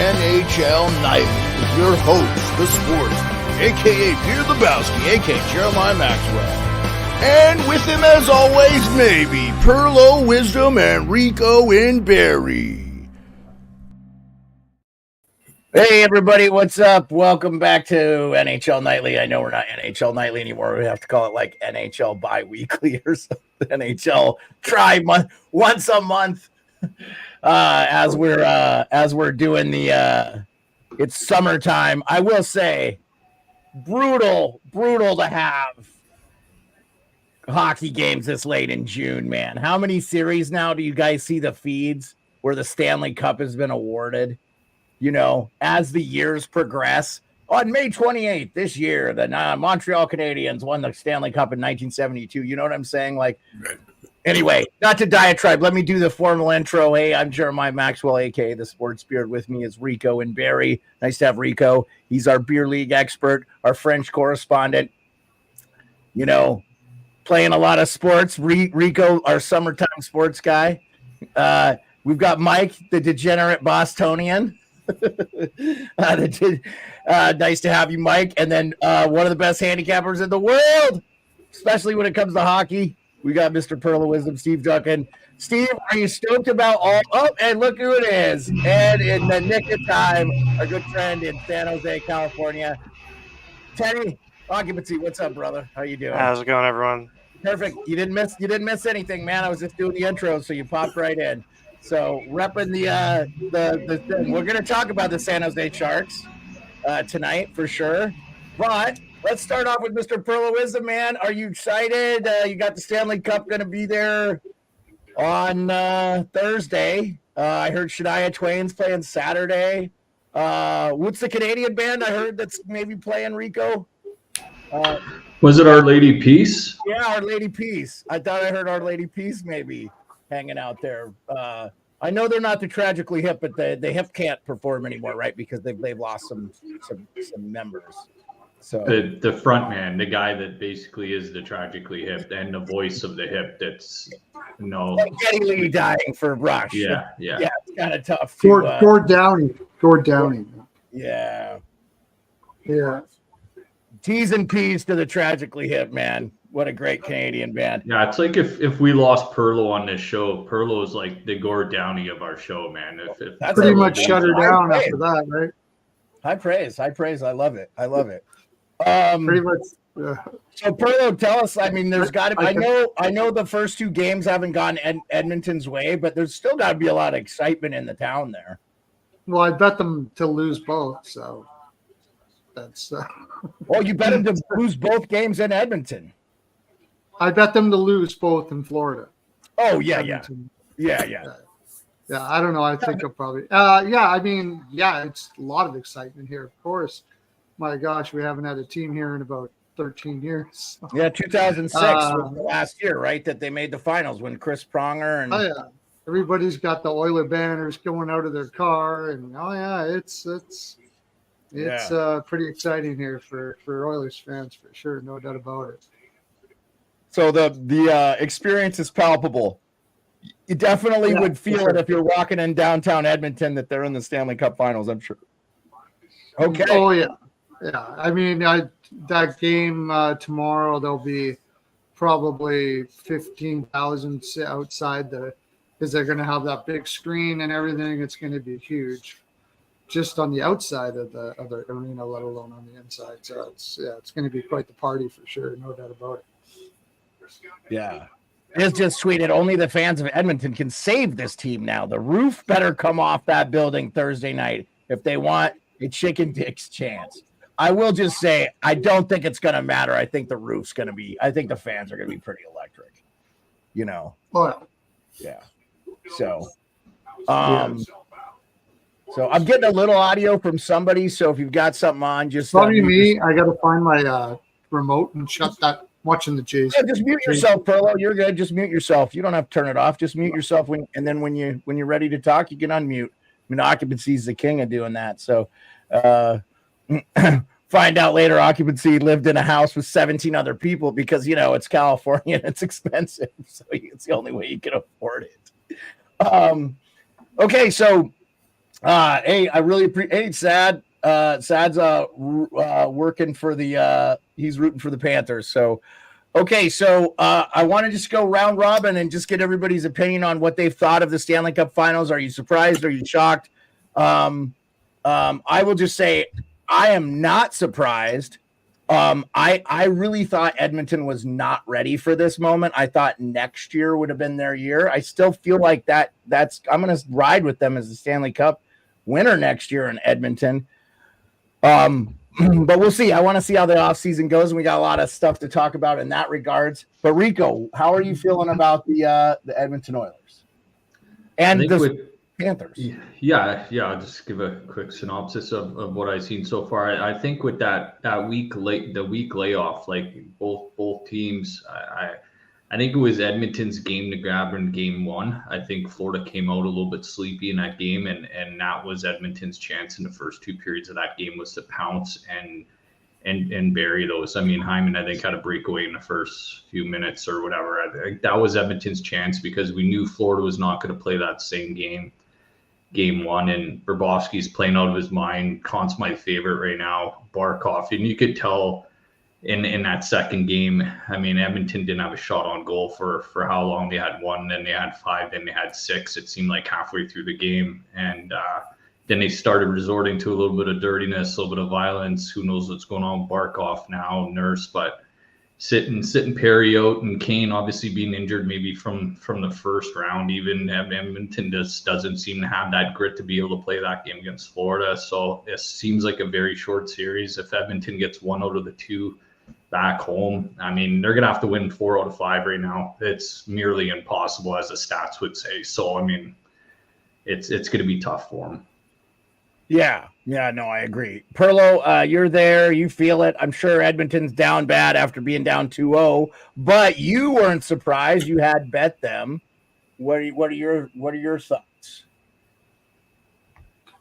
NHL Nightly with your host, the Sportsman, a.k.a. Pierre Lebowski, a.k.a. Jeremiah Maxwell. And with him, as always, maybe Pearlo, Wisdom, and Rico in Barry. Hey, everybody, what's up? Welcome back to NHL Nightly. I know we're not NHL Nightly anymore. We have to call it like NHL Bi-Weekly or something. NHL Try once a month. As we're doing the it's summertime. I will say, brutal to have hockey games this late in June, man. How many series now do you guys see the feeds where the Stanley Cup has been awarded? You know, as the years progress. On May 28th this year, the Montreal Canadiens won the Stanley Cup in 1972. You know what I'm saying? Like, anyway, not to diatribe. Let me do the formal intro. Hey, I'm Jeremiah Maxwell, a.k.a. the Sports Beard. With me is Rico and Barry. Nice to have Rico. He's our beer league expert, our French correspondent. You know, playing a lot of sports. Rico, our summertime sports guy. We've got Mike, the Degenerate Bostonian. Nice to have you, Mike. And then one of the best handicappers in the world, especially when it comes to hockey, we got Mr. Pearlo Wisdom, Steve Duncan. Steve, are you stoked about all? Oh, and look who it is. And in the nick of time, our good friend in San Jose, California, Teddy. Occupancy, what's up, brother? How you doing? How's it going, everyone? Perfect. You didn't miss anything, man. I was just doing the intro, so you popped right in. So repping the thing. We're going to talk about the San Jose Sharks tonight for sure. But let's start off with Mr. Pearlo Wisdom, man. Are you excited? You got the Stanley Cup going to be there on Thursday. I heard Shania Twain's playing Saturday. What's the Canadian band I heard that's maybe playing, Rico? Was it Our Lady Peace? Yeah, Our Lady Peace. I thought I heard Our Lady Peace maybe hanging out there. I know they're not the Tragically Hip, but the Hip can't perform anymore, right? Because they've lost some members. So The front man, the guy that basically is the Tragically Hip and the voice of the Hip. That's like Geddy Lee dying for Rush. Yeah. It's kind of tough. Gord Downing. Yeah. T's and P's to the Tragically Hip, man. What a great Canadian band. Yeah, it's like if we lost Pearlo on this show, Pearlo is like the Gord Downey of our show, man. That's pretty much shut her down after that, right? High praise. I love it. Pretty much. So Pearlo, tell us. I mean, there's got to be. I know the first two games haven't gone Edmonton's way, but there's still got to be a lot of excitement in the town there. Well, I bet them to lose both, so that's. Well, you bet them to lose both games in Edmonton. I bet them to lose both in Florida. Oh, yeah. Yeah, I don't know. I think I'll probably. It's a lot of excitement here, of course. My gosh, we haven't had a team here in about 13 years. So. Yeah, 2006 was the last year, right, that they made the finals when Chris Pronger and. Oh, yeah. Everybody's got the Oiler banners going out of their car. And, it's pretty exciting here for Oilers fans, for sure. No doubt about it. So the experience is palpable. You definitely would feel it if you're walking in downtown Edmonton that they're in the Stanley Cup Finals, I'm sure. Okay. Oh, yeah. Yeah. I mean, that game tomorrow, there'll be probably 15,000 outside because they're going to have that big screen and everything. It's going to be huge just on the outside of the arena, let alone on the inside. So it's going to be quite the party for sure. No doubt about it. Yeah. It's just tweeted, only the fans of Edmonton can save this team now. The roof better come off that building Thursday night if they want a chicken dick's chance. I will just say, I don't think it's going to matter. I think the roof's going to be, I think the fans are going to be pretty electric, you know? Well, yeah. So I'm getting a little audio from somebody. So if you've got something on, just probably me. I got to find my remote and shut that. Watching the Jays. Yeah, just mute yourself, Pearlo. You're good. Just mute yourself. You don't have to turn it off. Just mute yourself and then when you're ready to talk, you can unmute. I mean, Occupancy is the king of doing that. So find out later Occupancy lived in a house with 17 other people because, you know, it's California and it's expensive. So it's the only way you can afford it. Okay, so Hey, I really appreciate Sad. Sad's working for the he's rooting for the Panthers. So okay, so I want to just go round robin and just get everybody's opinion on what they've thought of the Stanley Cup Finals. Are you surprised? Are you shocked? I will just say I am not surprised. I really thought Edmonton was not ready for this moment. I thought next year would have been their year. I still feel like that's I'm going to ride with them as the Stanley Cup winner next year in Edmonton. But we'll see. I want to see how the offseason goes, and we got a lot of stuff to talk about in that regards. But Rico, how are you feeling about the Edmonton Oilers and the Panthers? Yeah. I'll just give a quick synopsis of what I've seen so far. I think with that week layoff, like both teams, I think it was Edmonton's game to grab in game one. I think Florida came out a little bit sleepy in that game, and that was Edmonton's chance in the first two periods of that game was to pounce and bury those. I mean, Hyman, I think, had a breakaway in the first few minutes or whatever. I think that was Edmonton's chance because we knew Florida was not going to play that same game one, and Bobrovsky's playing out of his mind. Con's my favorite right now, Barkov, and you could tell in that second game, I mean, Edmonton didn't have a shot on goal for how long. They had one, then they had five, then they had six. It seemed like halfway through the game. And then they started resorting to a little bit of dirtiness, a little bit of violence. Who knows what's going on with Barkov now, Nurse, but sitting Perry out and Kane obviously being injured maybe from the first round. Even Edmonton just doesn't seem to have that grit to be able to play that game against Florida. So it seems like a very short series. If Edmonton gets one out of the two back home, I mean, they're going to have to win 4 out of 5 right now. It's nearly impossible, as the stats would say. So, I mean, it's going to be tough for them. Yeah, no, I agree. Pearlo, you're there. You feel it. I'm sure Edmonton's down bad after being down 2-0, but you weren't surprised. You had bet them. What are your thoughts?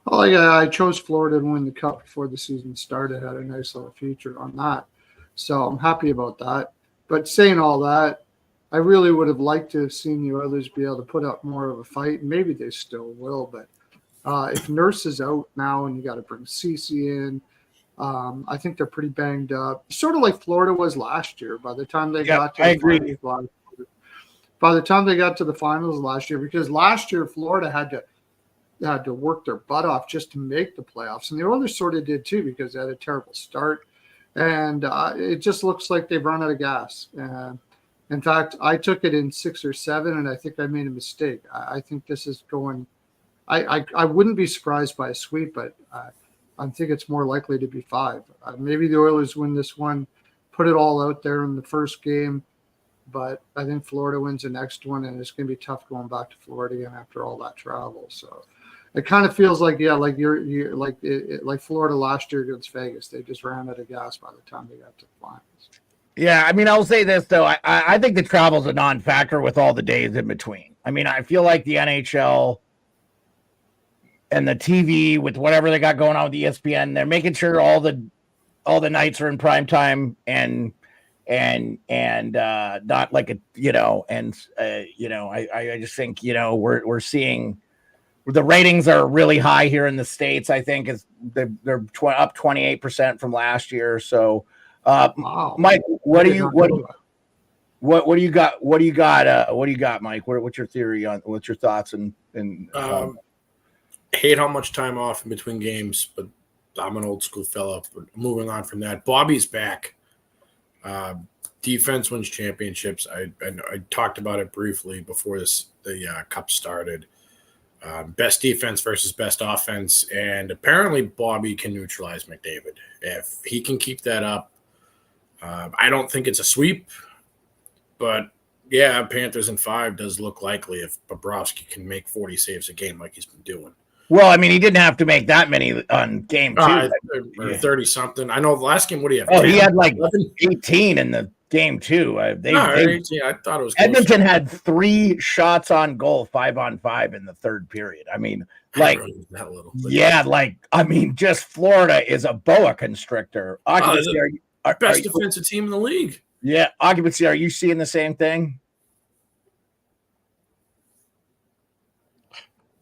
Oh, yeah, I chose Florida to win the Cup before the season started. Had a nice little feature on that. So I'm happy about that. But saying all that, I really would have liked to have seen the Oilers be able to put up more of a fight. Maybe they still will, but if Nurse is out now and you got to bring Cece in, I think they're pretty banged up. Sort of like Florida was last year. By the time they got to the finals, by the time they got to the finals last year, because last year Florida had to work their butt off just to make the playoffs, and the Oilers sort of did too because they had a terrible start, and it just looks like they've run out of gas. In fact, I took it in 6 or 7, and I think I made a mistake. I think this is going. I wouldn't be surprised by a sweep, but I think it's more likely to be 5. Maybe the Oilers win this one, put it all out there in the first game, but I think Florida wins the next one, and it's going to be tough going back to Florida again after all that travel. So it kind of feels like, like you're like Florida last year against Vegas. They just ran out of gas by the time they got to the finals. Yeah, I mean, I'll say this, though. I think the travel's a non-factor with all the days in between. I mean, I feel like the NHL and the TV with whatever they got going on with ESPN, they're making sure all the nights are in prime time and not like I just think, we're seeing the ratings are really high here in the States. I think they're up 28% from last year. So, wow. Mike, what do you got, Mike? What's your theory on, what's your thoughts hate how much time off in between games, but I'm an old school fella. But moving on from that, Bobby's back. Defense wins championships. I talked about it briefly before the Cup started. Best defense versus best offense, and apparently Bobby can neutralize McDavid. If he can keep that up, I don't think it's a sweep, but yeah, Panthers in 5 does look likely if Bobrovsky can make 40 saves a game like he's been doing. Well, I mean, he didn't have to make that many on game 2. Or 30-something. I know the last game, what do you have? Oh, 10? He had like 18 in the game 2. 18. I thought it was close. Edmonton had 3 shots on goal, 5-on-5 in the third period. I mean, like, that little, just Florida is a boa constrictor. Occupancy, best defensive team in the league. Yeah, Occupancy, are you seeing the same thing?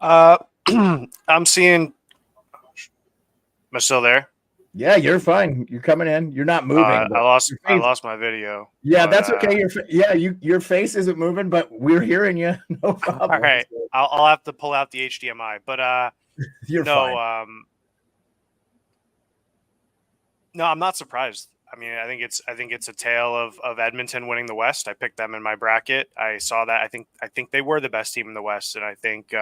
I I'm seeing. Am I still there? Yeah, you're fine. You're coming in. You're not moving. I lost my video. Yeah, but, that's okay. Your face isn't moving, but we're hearing you. No problem. All right, I'll have to pull out the HDMI, but You're fine. No, I'm not surprised. I mean, I think it's a tale of Edmonton winning the West. I picked them in my bracket. I saw that. I think they were the best team in the West, and I think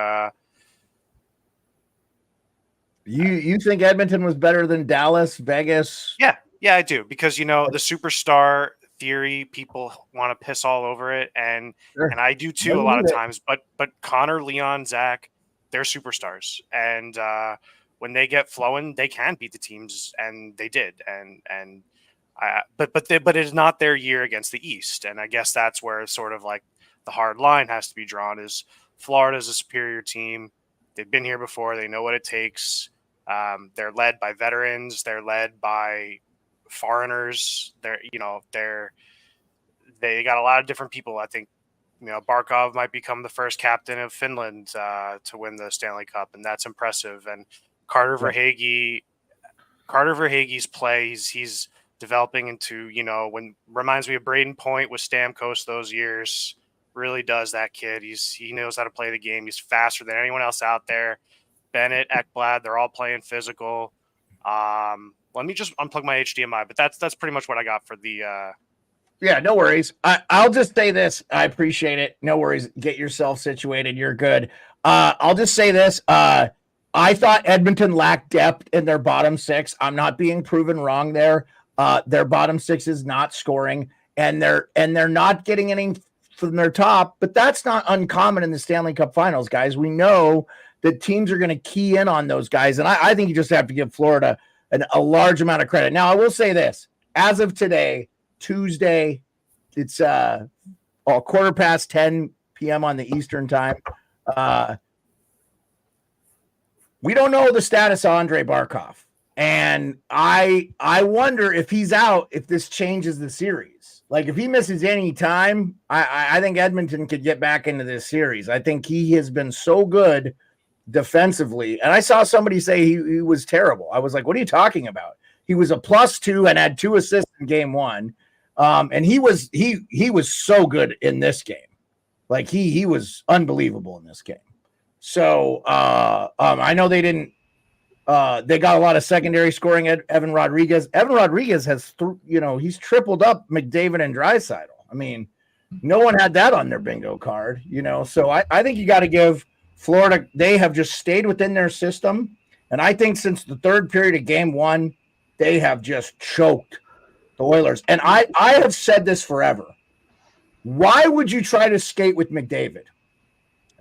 You think Edmonton was better than Dallas, Vegas? Yeah, I do, because the superstar theory, people want to piss all over it, and I do too a lot of times. But Connor, Leon, Zach, they're superstars, and when they get flowing, they can beat the teams, and they did. But it is not their year against the East, and I guess that's where sort of like the hard line has to be drawn. Is Florida's a superior team? They've been here before. They know what it takes. They're led by veterans. They're led by foreigners. They got a lot of different people. I think, Barkov might become the first captain of Finland to win the Stanley Cup, and that's impressive. And Carter Verhaeghe's play, he's developing into, reminds me of Braden Point with Stamkos those years. Really does, that kid. He knows how to play the game. He's faster than anyone else out there. Bennett, Ekblad, they're all playing physical. Let me just unplug my HDMI, but that's pretty much what I got for the. Yeah, no worries. I'll just say this. I appreciate it. No worries. Get yourself situated. You're good. I'll just say this. I thought Edmonton lacked depth in their bottom six. I'm not being proven wrong there. Their bottom six is not scoring, and they're not getting any from their top. But that's not uncommon in the Stanley Cup Finals, guys. We know that teams are going to key in on those guys, and I think you just have to give Florida a large amount of credit. Now, I will say this: as of today, Tuesday, it's 10:15 p.m. on the Eastern time. We don't know the status of Andrei Barkov, and I wonder if he's out, if this changes the series. Like, if he misses any time, I think Edmonton could get back into this series. I think he has been so good defensively, and I saw somebody say he was terrible. I was like, what are you talking about? He was a +2 and had 2 assists in game 1. And he was so good in this game. Like, he was unbelievable in this game. So I know they didn't they got a lot of secondary scoring at Evan Rodriguez. Evan Rodriguez has he's tripled up McDavid and Draisaitl. I mean, no one had that on their bingo card, So I think you got to give Florida, they have just stayed within their system. And I think since the third period of game 1, they have just choked the Oilers. And I have said this forever. Why would you try to skate with McDavid?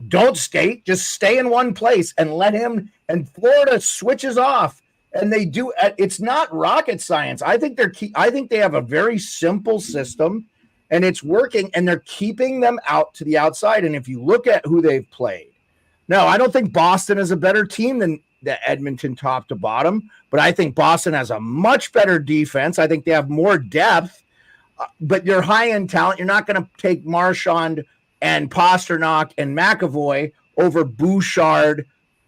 Don't skate. Just stay in one place and let him. And Florida switches off, and they do. It's not rocket science. I think they have a very simple system, and it's working. And they're keeping them out to the outside. And if you look at who they've played, no, I don't think Boston is a better team than the Edmonton top to bottom, but I think Boston has a much better defense. I think they have more depth, but you're high-end talent. You're not going to take Marchand and Pasternak and McAvoy over Bouchard.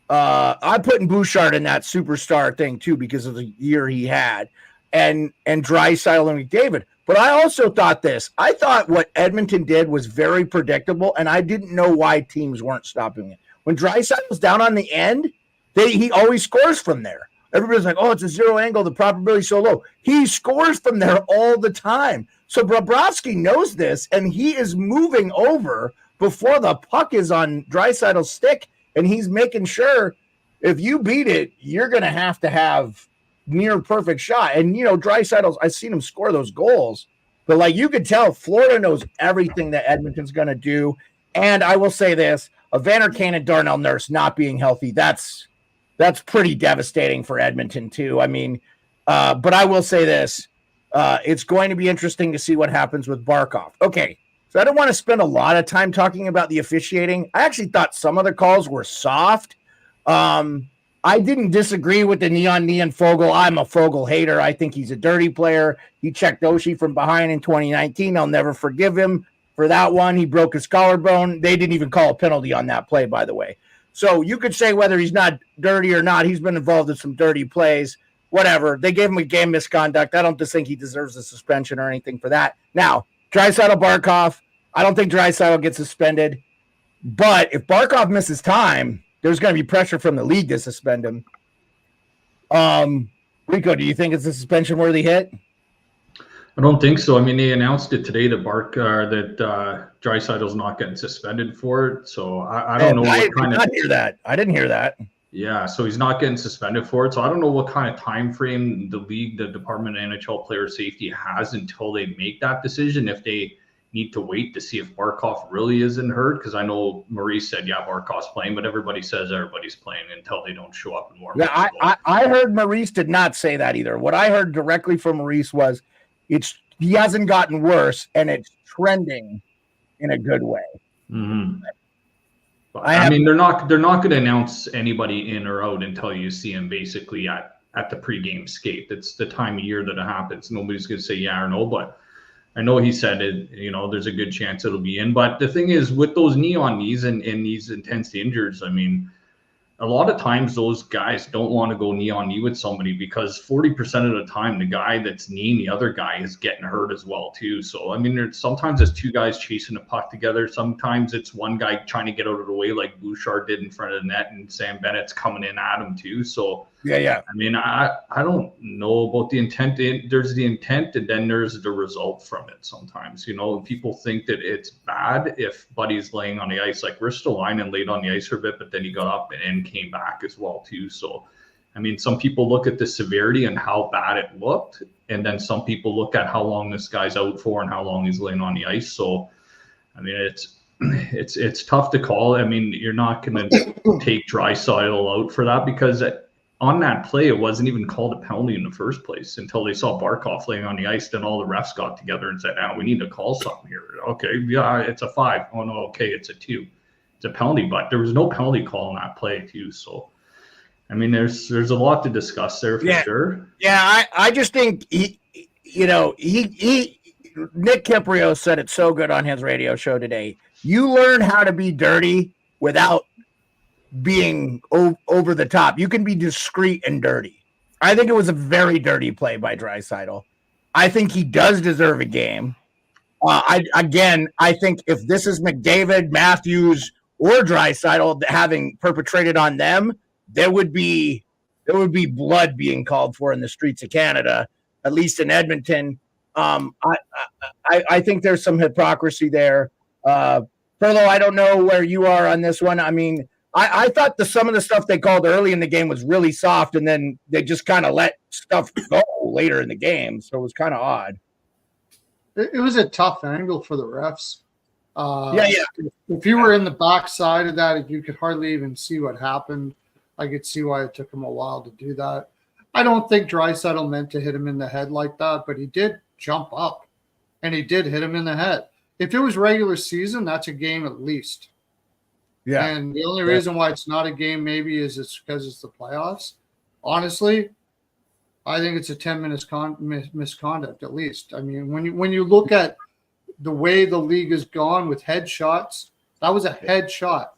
I'm putting Bouchard in that superstar thing too because of the year he had, and Draisaitl and McDavid. But I also thought this. I thought what Edmonton did was very predictable, and I didn't know why teams weren't stopping it. When Draisaitl was down on the end, he always scores from there. Everybody's like, oh, it's a zero angle. The probability is so low. He scores from there all the time. So Bobrovsky knows this, and he is moving over before the puck is on Draisaitl's stick, and he's making sure if you beat it, you're going to have near perfect shot. And, Draisaitl's, I've seen him score those goals, but like you could tell, Florida knows everything that Edmonton's going to do. And I will say this, Evander Kane and Darnell Nurse not being healthy, that's pretty devastating for Edmonton too. I mean, but I will say this, it's going to be interesting to see what happens with Barkov. Okay, so I don't want to spend a lot of time talking about the officiating. I actually thought some of the calls were soft. I didn't disagree with the Neon Fogel. I'm a Fogel hater. I think he's a dirty player. He checked Oshie from behind in 2019. I'll never forgive him for that one. He broke his collarbone. They didn't even call a penalty on that play, by the way. So you could say whether he's not dirty or not, he's been involved in some dirty plays, whatever. They gave him a game misconduct. I don't just think he deserves a suspension or anything for that. Now, Draisaitl, Barkov, I don't think Draisaitl gets suspended. But if Barkov misses time, there's going to be pressure from the league to suspend him. Rico, do you think it's a suspension-worthy hit? I don't think so. I mean, they announced it today that Draisaitl's not getting suspended for it. So I don't know what kind of. I didn't hear that. Yeah, so he's not getting suspended for it. So I don't know what kind of time frame the league, the Department of NHL Player Safety has until they make that decision. If they need to wait to see if Barkov really isn't hurt, because I know Maurice said, yeah, Barkov's playing, but everybody says everybody's playing until they don't show up in warm. Yeah, I heard Maurice did not say that either. What I heard directly from Maurice was he hasn't gotten worse and it's trending in a good way. Mm-hmm. I mean, they're not going to announce anybody in or out until you see him basically at the pregame skate. That's the time of year that it happens. Nobody's going to say yeah or no, but I know he said it, there's a good chance it'll be in. But the thing is, with those knee-on-knees and these intense injuries, I mean, a lot of times those guys don't want to go knee-on-knee with somebody because 40% of the time the guy that's kneeing the other guy is getting hurt as well too. So, I mean, sometimes it's two guys chasing a puck together. Sometimes it's one guy trying to get out of the way like Bouchard did in front of the net and Sam Bennett's coming in at him too. So, yeah. I mean, I don't know about the intent. There's the intent and then there's the result from it sometimes. People think that it's bad if Buddy's laying on the ice. Like Ristolainen laid on the ice for a bit, but then he got up and came back as well too. So, I mean, some people look at the severity and how bad it looked, and then some people look at how long this guy's out for and how long he's laying on the ice. So, I mean, it's tough to call. I mean, you're not going to take Draisaitl out for that because on that play, it wasn't even called a penalty in the first place until they saw Barkov laying on the ice. Then all the refs got together and said, we need to call something here. Okay, yeah, it's a 5. Oh, no, okay, it's a 2. It's a penalty, but there was no penalty call on that play too. So, I mean, there's a lot to discuss there for sure. Yeah, I just think he Nick Kiprio said it so good on his radio show today. You learn how to be dirty without being over the top. You can be discreet and dirty. I think it was a very dirty play by Draisaitl. I think he does deserve a game. I think if this is McDavid, Matthews, or Draisaitl having perpetrated on them, there would be blood being called for in the streets of Canada, at least in Edmonton. I think there's some hypocrisy there. Pearlo, I don't know where you are on this one. I mean, I thought some of the stuff they called early in the game was really soft, and then they just kind of let stuff go later in the game. So it was kind of odd. It was a tough angle for the refs. Yeah. If you were in the back side of that, if you could hardly even see what happened, I could see why it took him a while to do that. I don't think Draisaitl meant to hit him in the head like that, but he did jump up, and he did hit him in the head. If it was regular season, that's a game at least. Yeah. And the only reason why it's not a game maybe is it's because it's the playoffs. Honestly, I think it's a 10-minute misconduct at least. I mean, when you look at the way the league has gone with headshots, that was a headshot.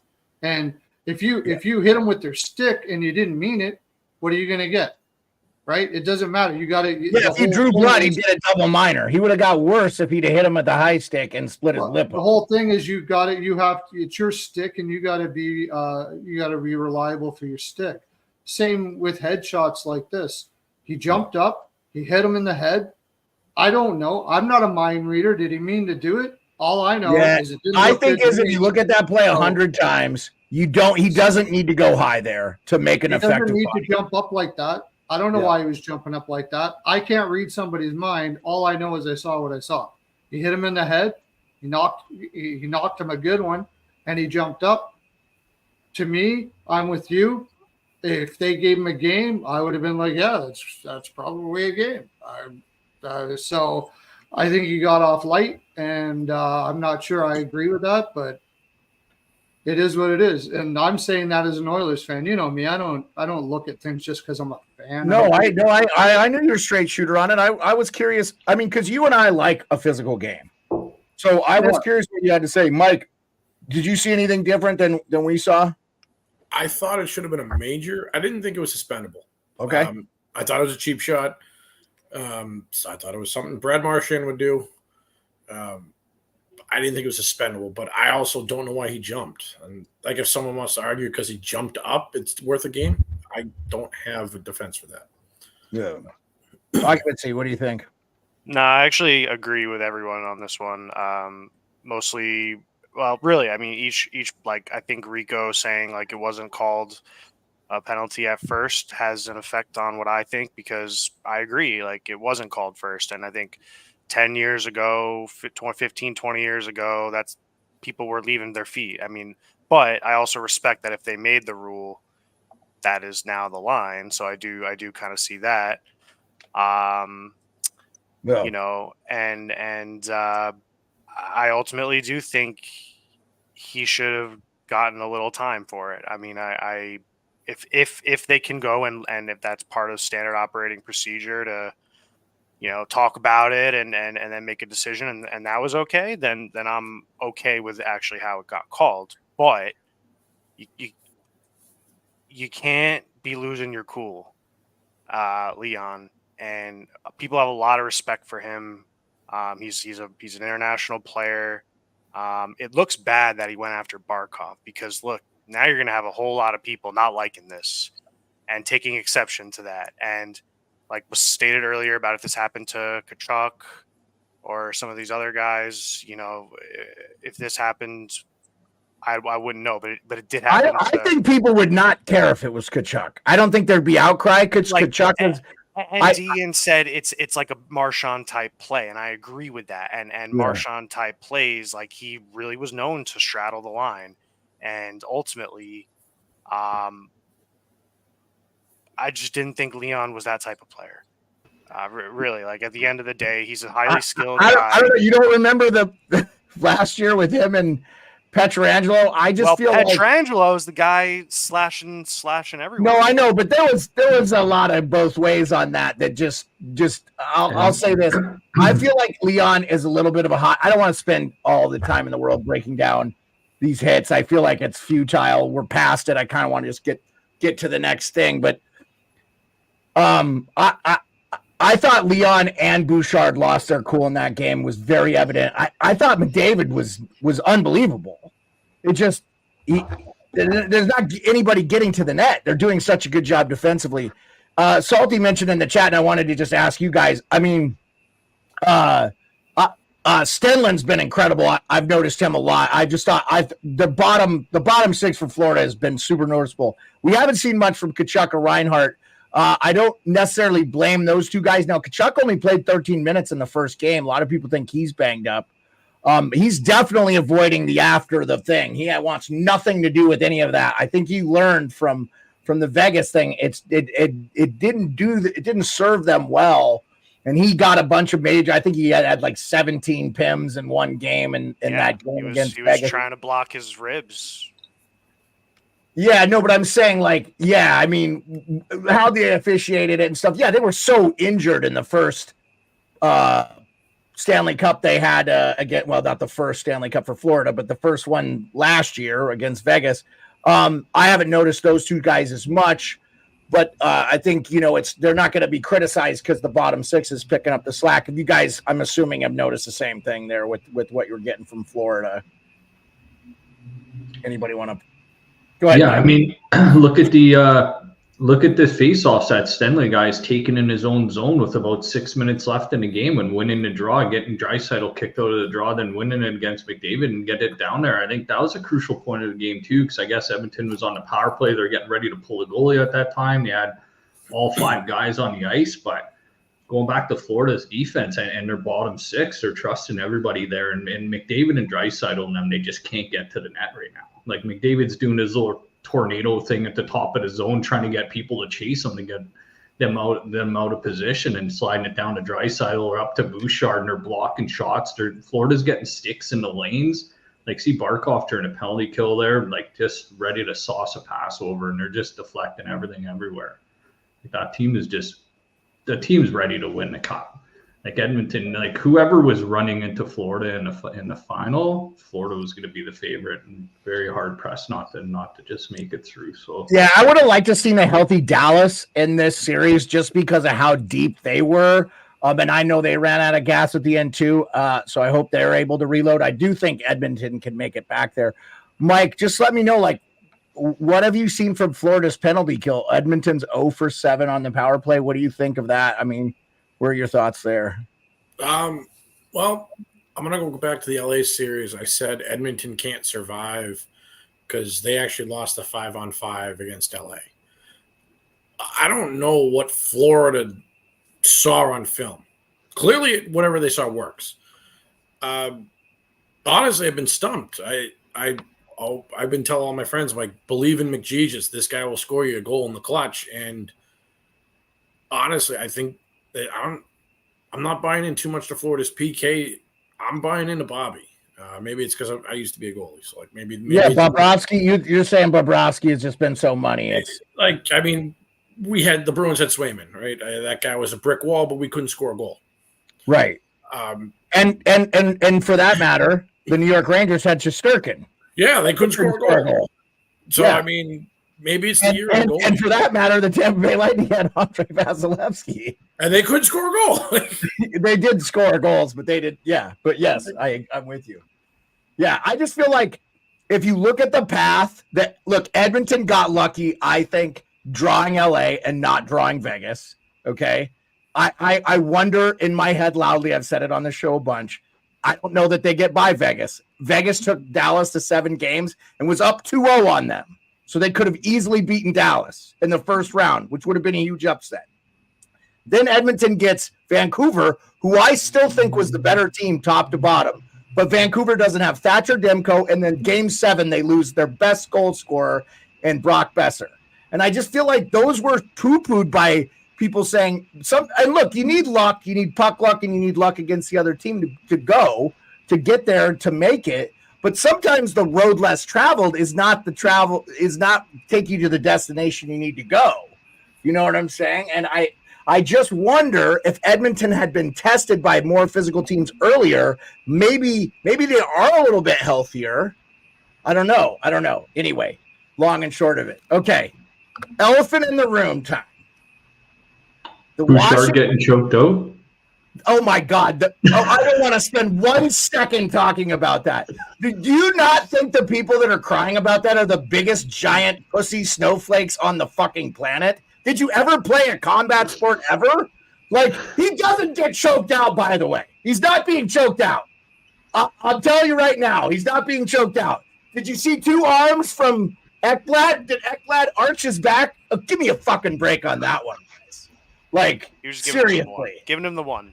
And if you hit them with their stick and you didn't mean it, what are you going to get? Right? It doesn't matter. You got to. Yeah, if he drew blood, he did a double minor. He would have got worse if he'd have hit him with the high stick and split his lip. The whole thing is it's your stick, and you got to be reliable for your stick. Same with headshots like this. He jumped up, he hit him in the head. I don't know. I'm not a mind reader. Did he mean to do it? All I know is it didn't. I think if you look at that play 100 times, he doesn't need to go high there to make an effective. He doesn't need to jump up like that. I don't know why he was jumping up like that. I can't read somebody's mind. All I know is I saw what I saw. He hit him in the head. He knocked him a good one, and he jumped up. To me, I'm with you. If they gave him a game, I would have been like, yeah, that's probably a game. So I think he got off light, and I'm not sure I agree with that, but it is what it is. And I'm saying that as an Oilers fan. You know me. I don't look at things just because I'm a fan. No, I knew you're a straight shooter on it. I was curious. I mean, because you and I like a physical game. So I was curious what you had to say. Mike, did you see anything different than we saw? I thought it should have been a major. I didn't think it was suspendable. Okay. I thought it was a cheap shot. So I thought it was something Brad Marchand would do. I didn't think it was suspendable, but I also don't know why he jumped. And like, if someone wants to argue because he jumped up, it's worth a game. I don't have a defense for that. Yeah. Occupancy, what do you think? No, I actually agree with everyone on this one. Mostly, well, really, I mean, each like, I think Rico saying like it wasn't called a penalty at first has an effect on what I think, because I agree, like it wasn't called first. And I think 10 years ago, 15, 20 years ago, that's people were leaving their feet. I mean, but I also respect that if they made the rule, that is now the line. So I do kind of see that. You know, and I ultimately do think he should have gotten a little time for it. I mean, if they can go and if that's part of standard operating procedure to, you know, talk about it and then make a decision, and that was okay, then I'm okay with actually how it got called. But you can't be losing your cool, Leon. And people have a lot of respect for him. He's an international player. It looks bad that he went after Barkov, because look, now you're going to have a whole lot of people not liking this and taking exception to that. And like was stated earlier about if this happened to Kachuk or some of these other guys, you know, if this happened, I wouldn't know, but it did happen. I think people would not care if it was Kachuk. I don't think there'd be outcry because like, Kachuk is. And Dean said it's like a Marchand type play, and I agree with that. And Marchand type plays, like he really was known to straddle the line, and ultimately, I just didn't think Leon was that type of player. Really, like at the end of the day, he's a highly skilled guy. I don't know. You don't remember the last year with him and Pietrangelo? I just feel Pietrangelo is the guy slashing everywhere. No, I know, but there was a lot of both ways on that. Just I'll say this. I feel like Leon is a little bit of a hot. I don't want to spend all the time in the world breaking down these hits. I feel like it's futile. We're past it. I kind of want to just get to the next thing. But I thought Leon and Bouchard lost their cool in that game. Was very evident. I thought McDavid was unbelievable. It just there's not anybody getting to the net. They're doing such a good job defensively. Salty mentioned in the chat, and I wanted to just ask you guys. I mean, Stenlin's been incredible. I've noticed him a lot. I just thought the bottom six for Florida has been super noticeable. We haven't seen much from Kachuk or Reinhart. I don't necessarily blame those two guys. Now, Kachuk only played 13 minutes in the first game. A lot of people think he's banged up. He's definitely avoiding the after the thing. He wants nothing to do with any of that. I think he learned from the Vegas thing. It didn't serve them well. And he got a bunch of major. I think he had like 17 PIMs in one game in that game against Vegas. He was trying to block his ribs. Yeah, no, but I'm saying I mean, how they officiated it and stuff. Yeah, they were so injured in the first Stanley Cup they had again. Well, not the first Stanley Cup for Florida, but the first one last year against Vegas. I haven't noticed those two guys as much, but I think they're not going to be criticized because the bottom six is picking up the slack. And you guys, I'm assuming, have noticed the same thing there with what you're getting from Florida. Anybody want to? Go ahead, yeah, Mike. I mean, look at the face-offs that Stenley guy's taken in his own zone with about 6 minutes left in the game and winning the draw, getting Draisaitl kicked out of the draw, then winning it against McDavid and get it down there. I think that was a crucial point of the game too, because I guess Edmonton was on the power play. They're getting ready to pull the goalie at that time. They had all five guys on the ice, but going back to Florida's defense and their bottom six, they're trusting everybody there. And McDavid and Draisaitl and them, they just can't get to the net right now. Like McDavid's doing his little tornado thing at the top of the zone, trying to get people to chase him to get them out of position and sliding it down to Draisaitl or up to Bouchard, and they're blocking shots. Florida's getting sticks in the lanes. Like, see Barkov during a penalty kill there, like just ready to sauce a pass over, and they're just deflecting everything everywhere. Like, the team's ready to win the cup. like Edmonton, like whoever was running into Florida in the final, Florida was going to be the favorite and very hard pressed not to just make it through. So yeah, I would have liked to seen a healthy Dallas in this series just because of how deep they were. And I know they ran out of gas at the end too. So I hope they're able to reload. I do think Edmonton can make it back there. Mike, just let me know, like, what have you seen from Florida's penalty kill? Edmonton's 0 for 7 on the power play. What do you think of that? I mean, what are your thoughts there? Well, I'm going to go back to the LA series. I said Edmonton can't survive because they actually lost the 5-on-5 against LA. I don't know what Florida saw on film. Clearly, whatever they saw works. Honestly, I've been stumped. I've been telling all my friends, like, believe in McJesus. This guy will score you a goal in the clutch. And honestly, I think that I'm not buying in too much to Florida's PK. I'm buying into Bobby. Maybe it's because I used to be a goalie. So, like, maybe yeah, Bobrovsky. You're saying Bobrovsky has just been so money. It's like, I mean, the Bruins had Swayman, right? That guy was a brick wall, but we couldn't score a goal. Right. And for that matter, the New York Rangers had Shesterkin. Yeah, they couldn't score a goal. So, yeah. I mean, maybe it's the year of goal. And for that matter, the Tampa Bay Lightning had Andre Vasilevsky. And they couldn't score a goal. They did score goals, but they did. Yeah, but yes, I'm with you. Yeah, I just feel like if you look at the path Edmonton got lucky, I think, drawing LA and not drawing Vegas. Okay. I wonder in my head loudly, I've said it on the show a bunch. I don't know that they get by Vegas. Vegas took Dallas to 7 games and was up 2-0 on them. So they could have easily beaten Dallas in the first round, which would have been a huge upset. Then Edmonton gets Vancouver, who I still think was the better team top to bottom. But Vancouver doesn't have Thatcher Demko, and then game 7, they lose their best goal scorer in Brock Besser. And I just feel like those were poo-pooed by people saying and look, you need luck, you need puck luck, and you need luck against the other team to get there to make it. But sometimes the road less traveled is not take you to the destination you need to go. You know what I'm saying? And I just wonder if Edmonton had been tested by more physical teams earlier, maybe they are a little bit healthier. I don't know. Anyway, long and short of it. Okay. Elephant in the room time. Bouchard getting choked out? Oh, my God. I don't want to spend 1 second talking about that. Do you not think the people that are crying about that are the biggest giant pussy snowflakes on the fucking planet? Did you ever play a combat sport ever? Like, he doesn't get choked out, by the way. He's not being choked out. I'll tell you right now, he's not being choked out. Did you see 2 arms from Ekblad? Did Ekblad arch his back? Oh, give me a fucking break on that one. Like, seriously. Giving him the one.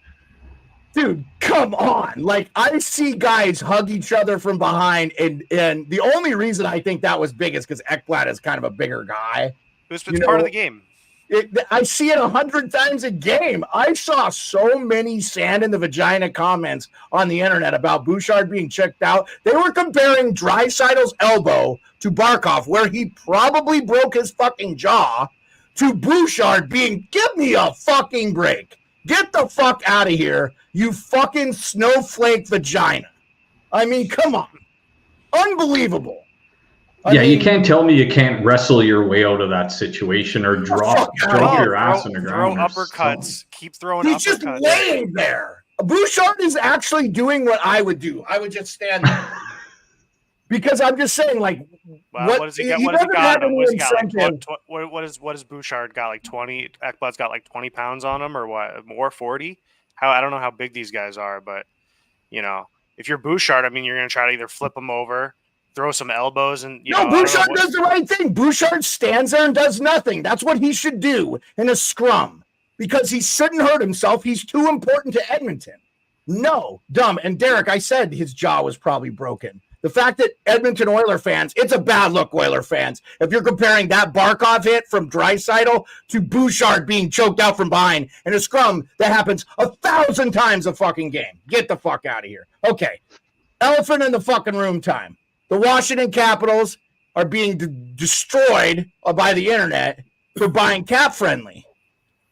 Dude, come on. Like, I see guys hug each other from behind, and the only reason I think that was big is because Ekblad is kind of a bigger guy. It's part of the game. I see it 100 times a game. I saw so many sand in the vagina comments on the internet about Bouchard being checked out. They were comparing Draisaitl's elbow to Barkov, where he probably broke his fucking jaw, to Bouchard being, give me a fucking break. Get the fuck out of here, you fucking snowflake vagina. I mean, come on. Unbelievable. I mean, you can't tell me you can't wrestle your way out of that situation or drop your ass in the ground. Throw uppercuts. Keep throwing He's uppercuts. Just laying there. Bouchard is actually doing what I would do. I would just stand there. Because I'm just saying, like, what does he got? What does he got on him? What does Bouchard got? Like 20? Ekblad's got like 20 pounds on him, or what? More 40? I don't know how big these guys are, but you know, if you're Bouchard, I mean, you're gonna try to either flip him over, throw some elbows, and Bouchard does the right thing. Bouchard stands there and does nothing. That's what he should do in a scrum because he shouldn't hurt himself. He's too important to Edmonton. No, dumb. And Derek, I said his jaw was probably broken. The fact that Edmonton Oiler fans, it's a bad look, Oiler fans. If you're comparing that Barkov hit from Draisaitl to Bouchard being choked out from behind in a scrum that happens 1,000 times a fucking game. Get the fuck out of here. Okay. Elephant in the fucking room time. The Washington Capitals are being destroyed by the internet for buying cap friendly.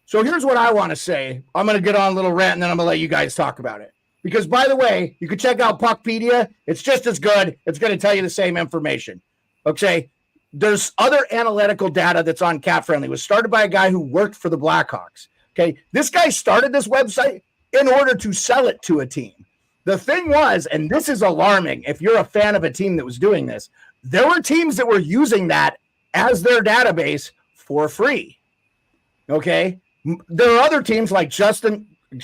So here's what I want to say. I'm going to get on a little rant, and then I'm going to let you guys talk about it. Because, by the way, you can check out Puckpedia. It's just as good. It's going to tell you the same information. Okay? There's other analytical data that's on Cap Friendly. It was started by a guy who worked for the Blackhawks. Okay? This guy started this website in order to sell it to a team. The thing was, and this is alarming if you're a fan of a team that was doing this, there were teams that were using that as their database for free. Okay? There are other teams like shout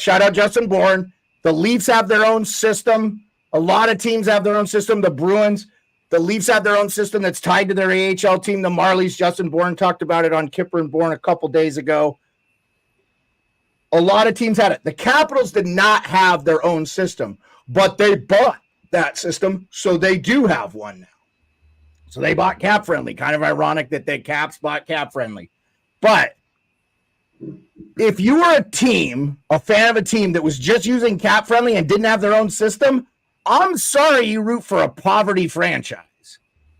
out Justin Bourne. The Leafs have their own system. A lot of teams have their own system. The Bruins, the Leafs have their own system that's tied to their AHL team. The Marlies, Justin Bourne talked about it on Kipper and Bourne a couple days ago. A lot of teams had it. The Capitals did not have their own system, but they bought that system, so they do have one now. So they bought Cap Friendly. Kind of ironic that the Caps bought Cap Friendly. But if you were a team, a fan of a team that was just using Cap Friendly and didn't have their own system, I'm sorry you root for a poverty franchise.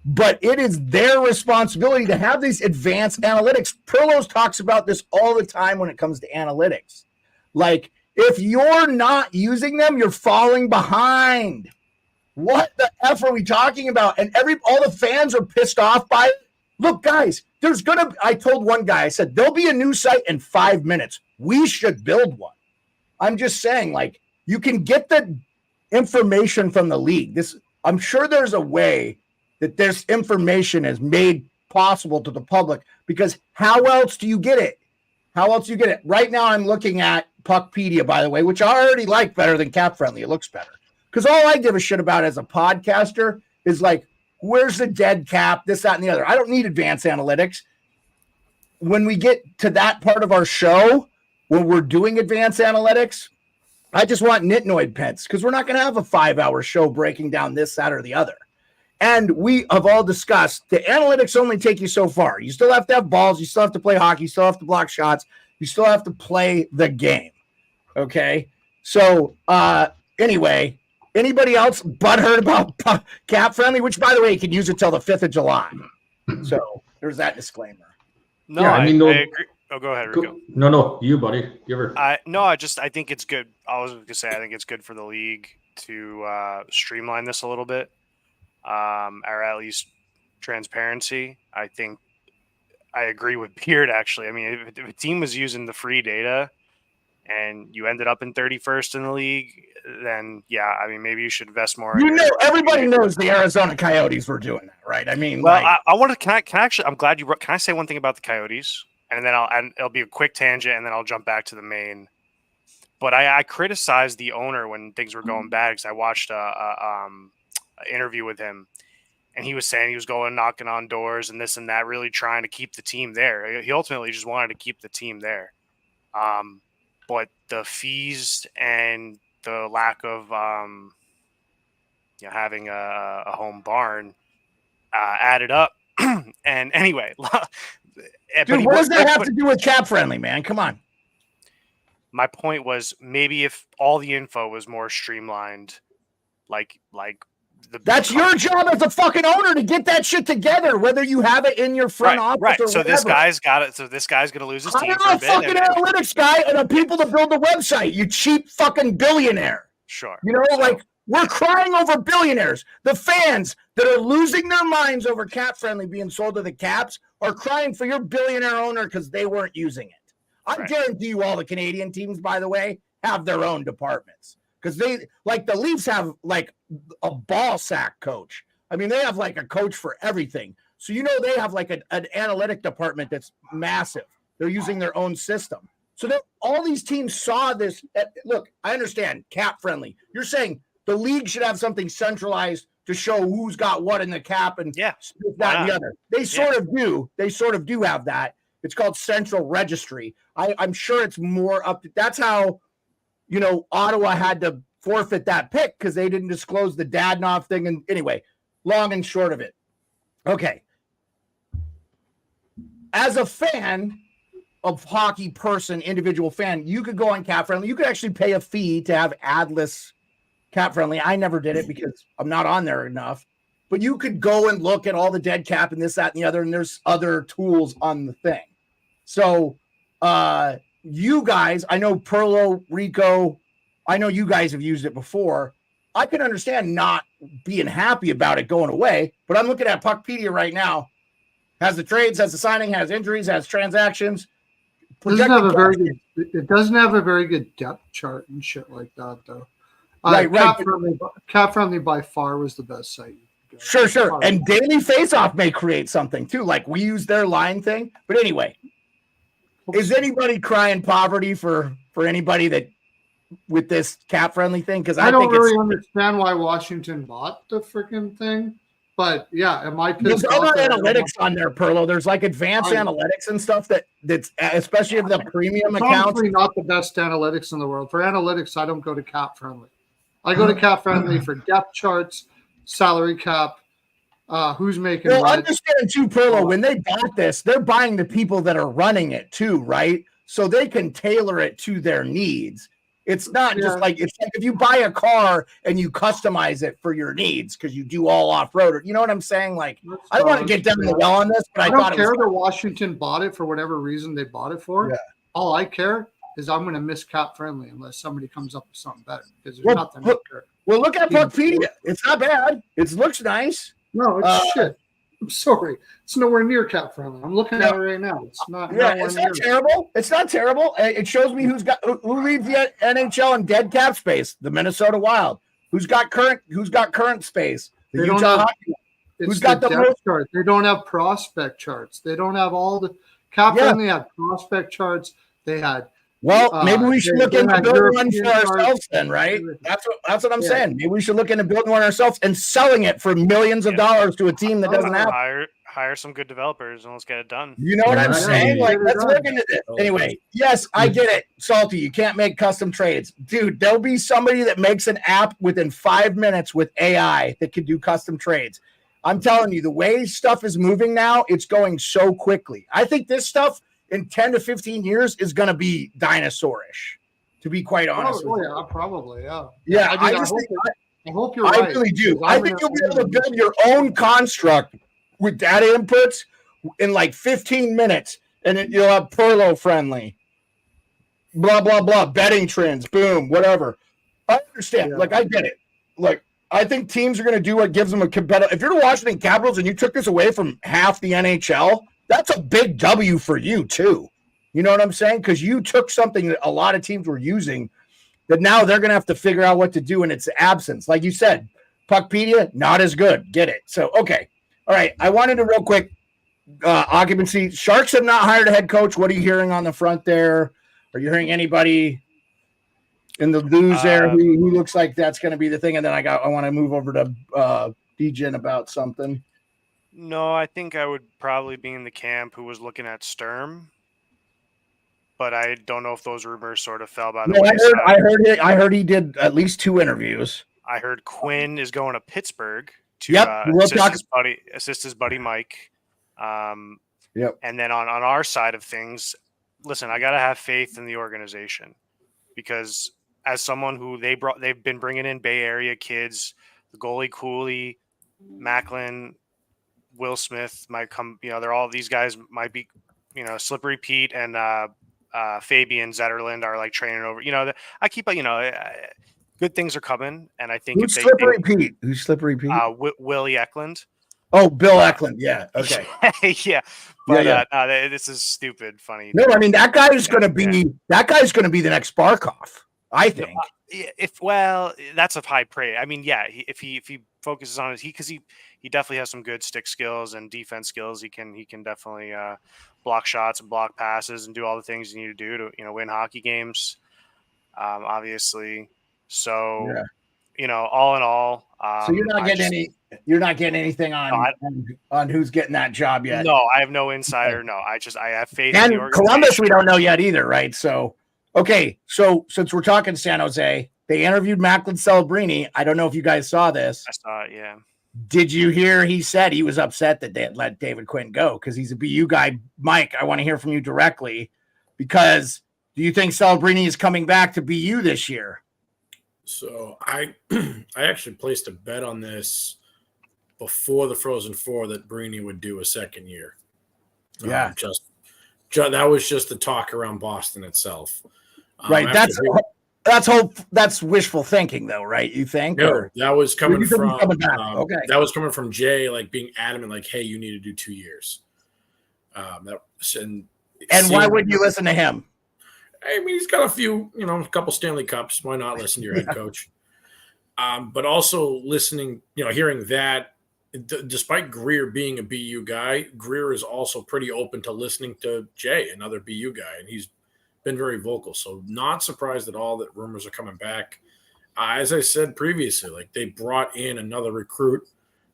But it is their responsibility to have these advanced analytics. Pearlo talks about this all the time when it comes to analytics. Like, if you're not using them, you're falling behind. What the F are we talking about? And all the fans are pissed off by it. Look, guys, I told one guy, I said, there'll be a new site in 5 minutes. We should build one. I'm just saying, like, you can get the information from the league. I'm sure there's a way that this information is made possible to the public, because how else do you get it? How else do you get it? Right now I'm looking at Puckpedia, by the way, which I already like better than Cap Friendly. It looks better. Because all I give a shit about as a podcaster is like, where's the dead cap, this, that, and the other. I don't need advanced analytics. When we get to that part of our show, when we're doing advanced analytics, I just want nitnoid pence, because we're not going to have a 5-hour show breaking down this, that, or the other. And we have all discussed the analytics only take you so far. You still have to have balls. You still have to play hockey. You still have to block shots. You still have to play the game. Okay? So, anyway, anybody else butthurt about Cap Friendly? Which, by the way, you can use it till the 5th of July. So, there's that disclaimer. No, yeah, I agree. Oh, go ahead, Rico. No, you, buddy. I think it's good. I was going to say, I think it's good for the league to streamline this a little bit, or at least transparency. I think I agree with Beard, actually. I mean, if a team was using the free data and you ended up in 31st in the league, then yeah, I mean, maybe you should invest more. Everybody knows the Arizona Coyotes were doing that, right? I mean, well, I want to. Can I actually? I'm glad you. Can I say one thing about the Coyotes, and then it'll be a quick tangent, and then I'll jump back to the main. But I criticized the owner when things were going bad, because I watched a interview with him, and he was saying he was going knocking on doors and this and that, really trying to keep the team there. He ultimately just wanted to keep the team there. But the fees and the lack of having a home barn added up. And anyway, dude, what does that have to do with Cap Friendly, man? Come on. My point was, maybe if all the info was more streamlined, like that's your job as a fucking owner to get that shit together, whether you have it in your front office right. or so whatever. This guy's got it. So this guy's going to lose his team for a bit. Fucking analytics guy and the people to build the website. You cheap fucking billionaire. Sure. You know, like, we're crying over billionaires. The fans that are losing their minds over Cap Friendly being sold to the Caps are crying for your billionaire owner because they weren't using it. I guarantee you all the Canadian teams, by the way, have their own departments. Because they, like, the Leafs have, like, a ball sack coach. I mean, they have, like, a coach for everything. So, you know, they have, like, an analytic department that's massive. They're using their own system. So all these teams saw this. Look, I understand Cap Friendly. You're saying the league should have something centralized to show who's got what in the cap and that and the other. They sort of do. They sort of do have that. It's called Central Registry. I'm sure it's more up to, that's how, you know, Ottawa had to forfeit that pick because they didn't disclose the Dadonov thing. And anyway, long and short of it. Okay. As a fan of hockey person, individual fan, you could go on Cap Friendly. You could actually pay a fee to have adless Cap Friendly. I never did it because I'm not on there enough. But you could go and look at all the dead cap and this, that, and the other, and there's other tools on the thing. So, you guys, I know Pearlo, Rico, I know you guys have used it before. I can understand not being happy about it going away, but I'm looking at Puckpedia right now. Has the trades, has the signing, has injuries, has transactions. It doesn't have a very good depth chart and shit like that, though. Right. Cap Friendly by far was the best site. Sure. And Daily Faceoff may create something too. Like we use their line thing. But anyway, is anybody crying poverty for anybody that with this Cap Friendly thing? Because I don't think really understand why Washington bought the freaking thing. But yeah, am I pissed there's off? other analytics on there, Perlo. There's like advanced analytics and stuff that's especially of the premium accounts. Probably not the best analytics in the world. For analytics, I don't go to Cap Friendly. I go to Cap Friendly for depth charts, salary cap, who's making. Well, understand too, Perlo. When they bought this, they're buying the people that are running it too, right? So they can tailor it to their needs. It's not just like it's like if you buy a car and you customize it for your needs because you do all off road. You know what I'm saying? Like I don't want to get down the well on this, but I don't care that Washington bought it for whatever reason they bought it for. Yeah. All I care is I'm going to miss Cap Friendly unless somebody comes up with something better because there's nothing. Well, look at Puckpedia. It's not bad. It looks nice. No, it's shit. I'm sorry. It's nowhere near Cap Friendly. I'm looking at it right now. It's not. It's not terrible. It's not terrible. It shows me who leads the NHL in dead cap space. The Minnesota Wild. Who's got current space? The Utah Hockey. Who's got the most chart? They don't have prospect charts. They don't have all the Cap Friendly had prospect charts. They had. Well, maybe we should look into building one for ourselves then, right? That's what I'm saying. Maybe we should look into building one ourselves and selling it for millions of dollars to a team that doesn't have hire some good developers and let's get it done. You know what I'm saying? Like, let's look into this. Anyway, yes, I get it. Salty, you can't make custom trades. Dude, there'll be somebody that makes an app within 5 minutes with AI that can do custom trades. I'm telling you, the way stuff is moving now, it's going so quickly. I think this stuff in 10 to 15 years is going to be dinosaurish, to be quite honest with you. Probably, yeah. Yeah, I hope you're right. I really do. I think you'll be able to build your own construct with data inputs in like 15 minutes, and you'll have Pearlo friendly, blah, blah, blah, betting trends, boom, whatever. I understand. Yeah. Like, I get it. Like, I think teams are going to do what gives them a competitive. If you're the Washington Capitals and you took this away from half the NHL, that's a big W for you, too. You know what I'm saying? Because you took something that a lot of teams were using that now they're going to have to figure out what to do in its absence. Like you said, Puckpedia, not as good. Get it. So, okay. All right. I wanted to real quick, occupancy. Sharks have not hired a head coach. What are you hearing on the front there? Are you hearing anybody in the news there who looks like that's going to be the thing? And then I want to move over to Degen about something. No, I think I would probably be in the camp who was looking at Sturm, but I don't know if those rumors sort of fell by the way. I heard he did at least 2 interviews. I heard Quinn is going to Pittsburgh to assist his buddy Mike. And then on our side of things, listen, I gotta have faith in the organization because as someone who they've been bringing in Bay Area kids, the goalie Cooley, Macklin, Will Smith might come, they're all these guys might be, Slippery Pete and Fabian Zetterland are like training over, I keep, good things are coming. And I think Who's Slippery Pete? Willie Eklund. Oh, Bill Eklund. Yeah. Okay. Yeah. But this is stupid, funny. No, I mean, that guy's going to be the next Barkov, I think. That's a high praise. I mean, yeah, if he focuses on it, because he definitely has some good stick skills and defense skills. He can definitely block shots and block passes and do all the things you need to do to win hockey games. Obviously, so all in all, so you're not getting anything on who's getting that job yet. No, I have no insider. No, I have faith. And in the Columbus, we don't know yet either, right? So. Okay, so since we're talking San Jose, they interviewed Macklin Celebrini. I don't know if you guys saw this. I saw it, yeah. Did you hear he said he was upset that they had let David Quinn go because he's a BU guy? Mike, I want to hear from you directly because do you think Celebrini is coming back to BU this year? So I actually placed a bet on this before the Frozen Four that Brini would do a second year. Yeah. That was just the talk around Boston itself. Right. That's wishful thinking, though, right? You think? No, that was coming from okay. That was coming from Jay, like being adamant, like, "Hey, you need to do 2 years." And why would you listen to him? I mean, he's got a couple Stanley Cups. Why not listen to your head coach? But also listening, hearing that. Despite Greer being a BU guy, Greer is also pretty open to listening to Jay, another BU guy, and he's been very vocal. So not surprised at all that rumors are coming back. As I said previously, like they brought in another recruit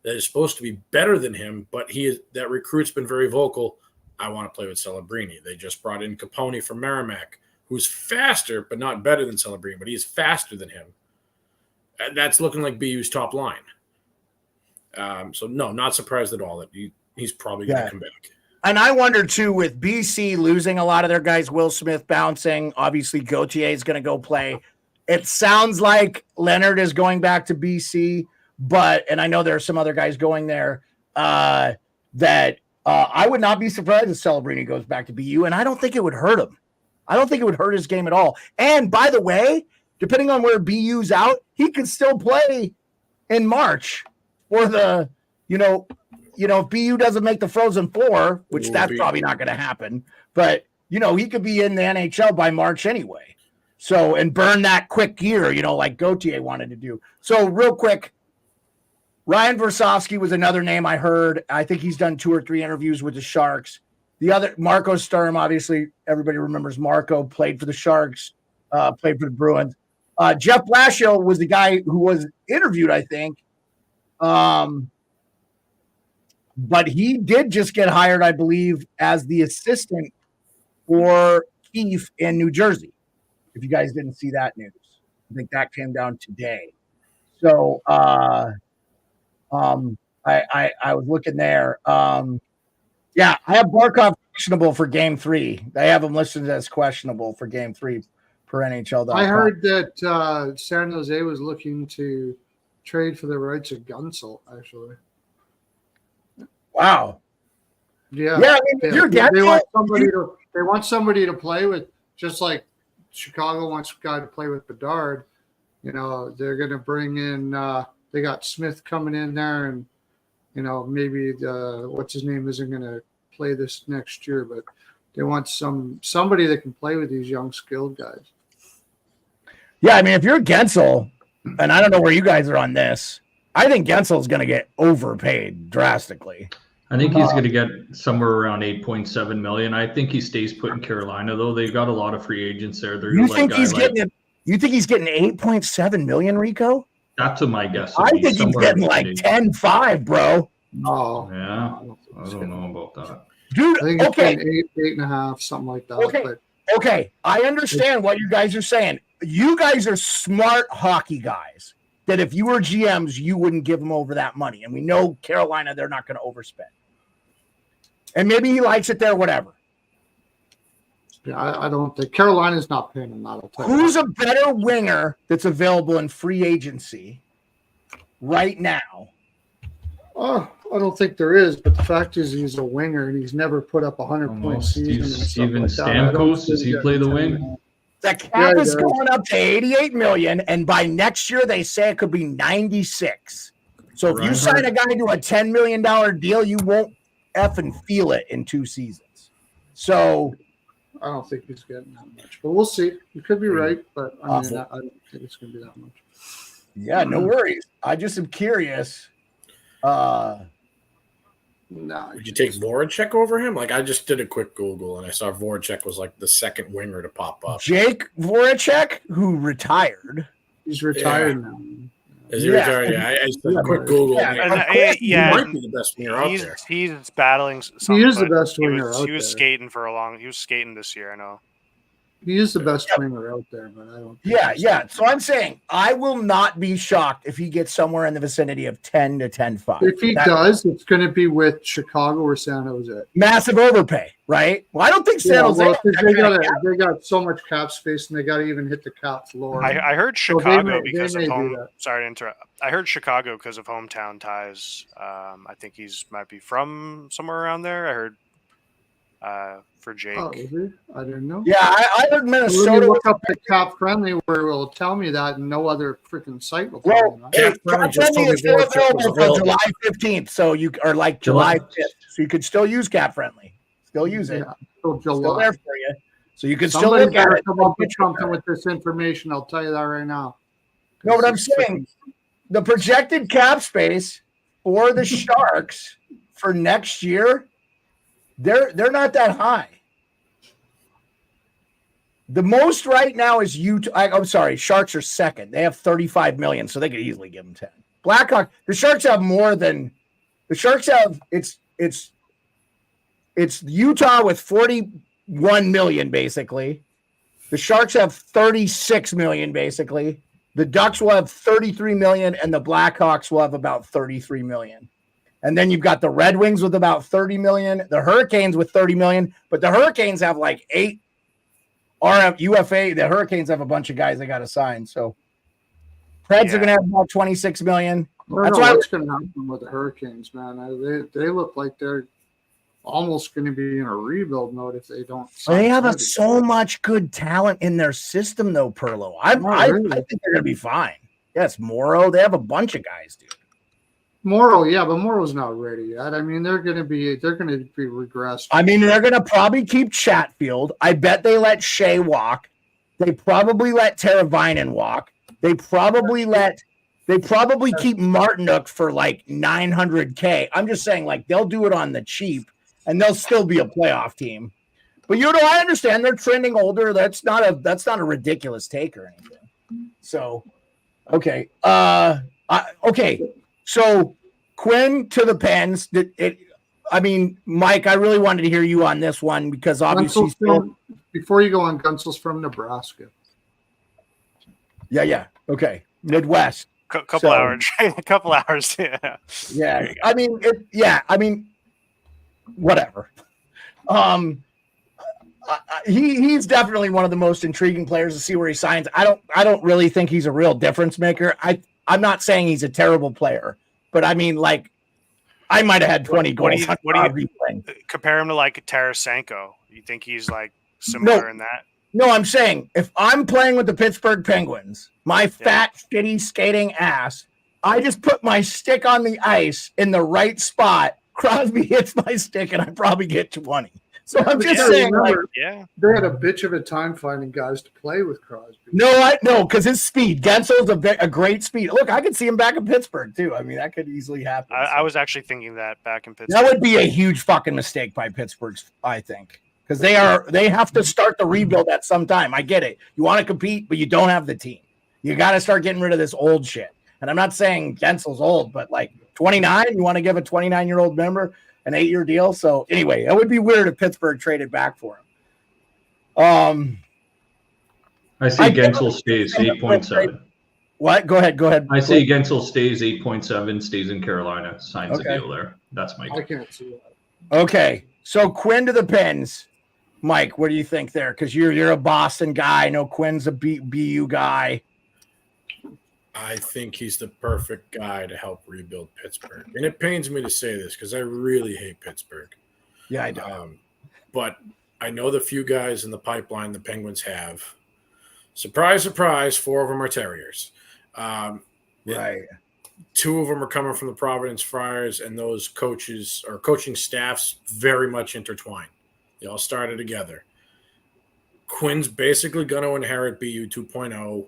that is supposed to be better than him, but that recruit's been very vocal. I want to play with Celebrini. They just brought in Capone from Merrimack, who's faster, but not better than Celebrini, but he's faster than him. That's looking like BU's top line. So no, not surprised at all that he's probably going to come back. And I wonder too, with BC losing a lot of their guys, Will Smith bouncing, obviously Gauthier is going to go play. It sounds like Leonard is going back to BC, and I know there are some other guys going there, that I would not be surprised if Celebrini goes back to BU, and I don't think it would hurt him. I don't think it would hurt his game at all. And by the way, depending on where BU's out, he could still play in March. Or if BU doesn't make the Frozen Four, which that's probably not going to happen, but, he could be in the NHL by March anyway. So, and burn that quick year, like Gauthier wanted to do. So real quick, Ryan Versofsky was another name I heard. I think he's done 2 or 3 interviews with the Sharks. The other, Marco Sturm, obviously everybody remembers Marco, played for the Sharks, played for the Bruins. Jeff Blashill was the guy who was interviewed, I think. But he did just get hired, I believe, as the assistant for Keefe in New Jersey. If you guys didn't see that news, I think that came down today. So, I was looking there. I have Barkov questionable for Game 3. They have him listed as questionable for Game 3 per NHL.com. I heard that San Jose was looking to trade for the rights of Gunsel, actually. Wow. Yeah. Yeah, I mean, they want somebody to play with, just like Chicago wants a guy to play with Bedard. They're going to bring in. They got Smith coming in there, and maybe what's his name isn't going to play this next year, but they want somebody that can play with these young skilled guys. Yeah, I mean, if you're Gensel, and I don't know where you guys are on this, I think Gensel is going to get overpaid drastically. I think he's going to get somewhere around $8.7 million. I think he stays put in Carolina, though. They've got a lot of free agents there. You think he's getting $8.7 million, Rico? That's what my guess. I think he's getting like 10.5, bro. Oh, yeah. I don't know about that, dude. I think it's been 8.5, something like that. Okay. I understand what you guys are saying. You guys are smart hockey guys. That if you were GMs, you wouldn't give them over that money. And we know Carolina, they're not going to overspend. And maybe he likes it there, whatever. Yeah, I don't think Carolina's not paying him that. Who's a better winger that's available in free agency right now? Oh, I don't think there is. But the fact is, he's a winger and he's never put up 100-point season. Steven Stamkos, does he play the wing? The cap is going up to $88 million, and by next year they say it could be 96. So if you sign a guy to a $10 million deal, you won't effing feel it in 2 seasons. So I don't think he's getting that much, but we'll see. You could be right, but I don't think it's going to be that much. Yeah, no worries. I just am curious. No. Would you take Voracek over him? Like, I just did a quick Google and I saw Voracek was like the second winger to pop up. Jake Voracek, who retired. He's retired now. Is he retired? Yeah, I just did a quick Google. He might be the best winger out there. He's battling something. He is the best winger out there. He was skating for a long. He was skating this year. I know. He is the best winger out there, but I don't. Yeah. So I'm saying I will not be shocked if he gets somewhere in the vicinity of 10 to 10.5. If he does, it's going to be with Chicago or San Jose. Massive overpay, right? Well, I don't think San Jose. Well, they got so much cap space, and they got to even hit the cap floor. I heard Chicago because of home. Sorry to interrupt. I heard Chicago because of hometown ties. I think he's might be from somewhere around there. I heard for Jake. Oh, is it? I didn't know. Yeah, I heard Let me Minnesota. look up the Cap Friendly where it will tell me that, and no other freaking site will tell Well, me that. Cap Friendly just told me is still Voracek was available available. till July 15th, so you or like July 5th, so you could still use Cap Friendly. Still use it. Yeah, till Still July. there for you. So you can still Somebody look at better it. come up with something with this information. I'll tell you that right now. No, but I'm saying the projected cap space for the Sharks for next year, they're not that high. The most right now is Utah. I'm sorry, Sharks are second. They have 35 million, so they could easily give them 10. Blackhawk, the Sharks have more than the Sharks have. It's Utah with 41 million basically. The Sharks have 36 million basically. The Ducks will have 33 million, and the Blackhawks will have about 33 million. And then you've got the Red Wings with about 30 million, the Hurricanes with 30 million, but the Hurricanes have like 8 UFA. The Hurricanes have a bunch of guys they got to sign. So Preds are going to have about 26 million. That's what's going to happen with the Hurricanes, man. They look like they're almost going to be in a rebuild mode if they don't. They have so much good talent in their system, though, Pearlo. I think they're going to be fine. Yes, Morrow. They have a bunch of guys, dude. Morrow, yeah, but Morrow's not ready yet. I mean, they're going to be regressed. I mean, they're going to probably keep Chatfield. I bet they let Shea walk. They probably let Teravainen walk. They probably keep Martinook for like $900K. I'm just saying, like, they'll do it on the cheap, and they'll still be a playoff team. But I understand they're trending older. That's not a ridiculous take or anything. So, okay, okay. So Quinn to the Pens. Mike, I really wanted to hear you on this one because obviously before you go on, Gunsel's from Nebraska. Yeah. Okay. Midwest. Couple hours. Yeah. Yeah. I mean, whatever. He's definitely one of the most intriguing players to see where he signs. I don't really think he's a real difference maker. I'm not saying he's a terrible player, but I mean, like, I might have had 20 goals. What do you compare him to, like Tarasenko? You think he's like similar in that? No, I'm saying if I'm playing with the Pittsburgh Penguins, my fat, shitty skating ass, I just put my stick on the ice in the right spot. Crosby hits my stick, and I probably get 20. So I'm just saying, they had a bitch of a time finding guys to play with Crosby. No, because his speed. Gensel's a great speed. Look, I could see him back in Pittsburgh too. I mean, that could easily happen. I was actually thinking that back in Pittsburgh. That would be a huge fucking mistake by Pittsburgh, I think, because they have to start the rebuild at some time. I get it. You want to compete, but you don't have the team. You got to start getting rid of this old shit. And I'm not saying Gensel's old, but like 29, you want to give a 29-year-old member an 8-year deal. So anyway, it would be weird if Pittsburgh traded back for him. I see Gensel stays 8.7. What? Go ahead. I see Gensel stays 8.7, stays in Carolina, signs a deal there. That's my. I can't see that. Okay, so Quinn to the Pens. Mike, what do you think there? Because you're a Boston guy. I know Quinn's a BU guy. I think he's the perfect guy to help rebuild Pittsburgh. And it pains me to say this because I really hate Pittsburgh. Yeah, I do. But I know the few guys in the pipeline the Penguins have. Surprise, surprise, 4 of them are Terriers. Right. 2 of them are coming from the Providence Friars, and those coaches or coaching staffs very much intertwined. They all started together. Quinn's basically going to inherit BU 2.0.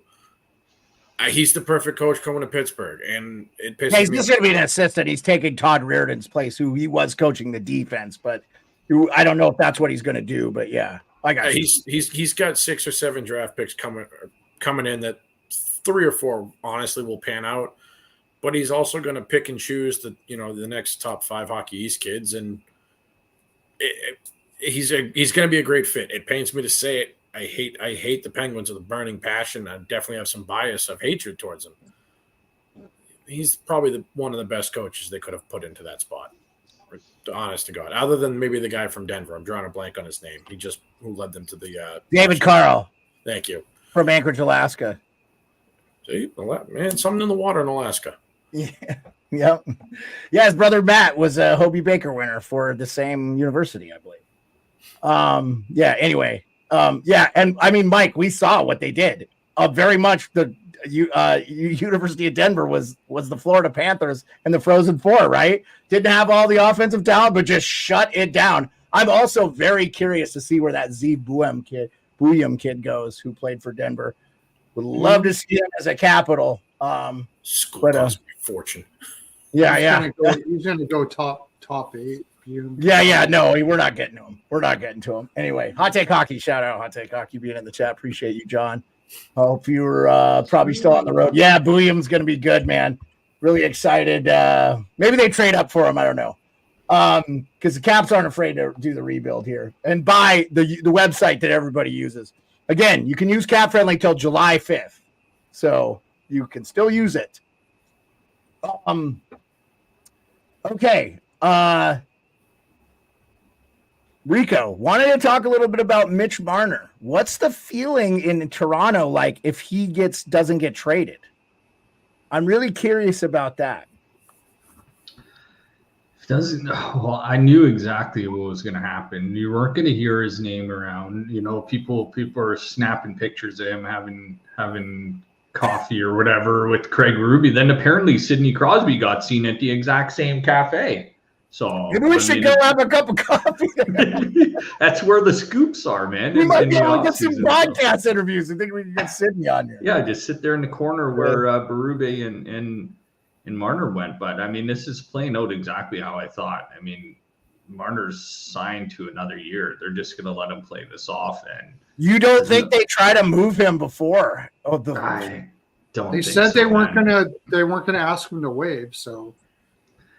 He's the perfect coach coming to Pittsburgh, and it pisses he's me just going to be an assistant. He's taking Todd Reardon's place, who he was coaching the defense, but I don't know if that's what he's going to do. But yeah, I got he's got 6 or 7 draft picks coming in that 3 or 4 honestly will pan out, but he's also going to pick and choose the next top 5 Hockey East kids, and he's going to be a great fit. It pains me to say it. I hate the Penguins with a burning passion. I definitely have some bias of hatred towards him. He's probably one of the best coaches they could have put into that spot. Honest to God, other than maybe the guy from Denver. I'm drawing a blank on his name. Who led them to the David Carl. Thank you. From Anchorage, Alaska. See, man, something in the water in Alaska. Yeah. Yep. Yeah, his brother Matt was a Hobie Baker winner for the same university, I believe. Yeah. Anyway. Yeah. And I mean, Mike, we saw what they did. Very much the University of Denver was the Florida Panthers and the Frozen Four, right? Didn't have all the offensive talent, but just shut it down. I'm also very curious to see where that Z Bouillon kid goes, who played for Denver. Would love to see him as a Capital. School cost me a fortune. Yeah, He's gonna go top 8. Yeah. No, we're not getting to him. We're not getting to him. Anyway, Hot Take Hockey. Shout out Hot Take Hockey being in the chat. Appreciate you, John. Hope you're probably still on the road. Yeah, Bouillon's going to be good, man. Really excited. Maybe they trade up for him. I don't know. Because the Caps aren't afraid to do the rebuild here and buy the website that everybody uses. Again, you can use Cap Friendly till July 5th. So you can still use it. Okay. Rico, wanted to talk a little bit about Mitch Marner. What's the feeling in Toronto like if he doesn't get traded? I'm really curious about that. Well, I knew exactly what was going to happen. You weren't going to hear his name around. You know, people are snapping pictures of him having coffee or whatever with Craig Ruby. Then apparently Sidney Crosby got seen at the exact same cafe. So maybe we should go have a cup of coffee. That's where the scoops are, man. We might be able to get some broadcast interviews. I think we can get Sidney on here. Yeah, just sit there in the corner where Berube and Marner went. But I mean, this is playing out exactly how I thought. I mean, Marner's signed to another year. They're just going to let him play this off. And you don't think they try to move him before? I don't. They said they weren't gonna ask him to waive. So.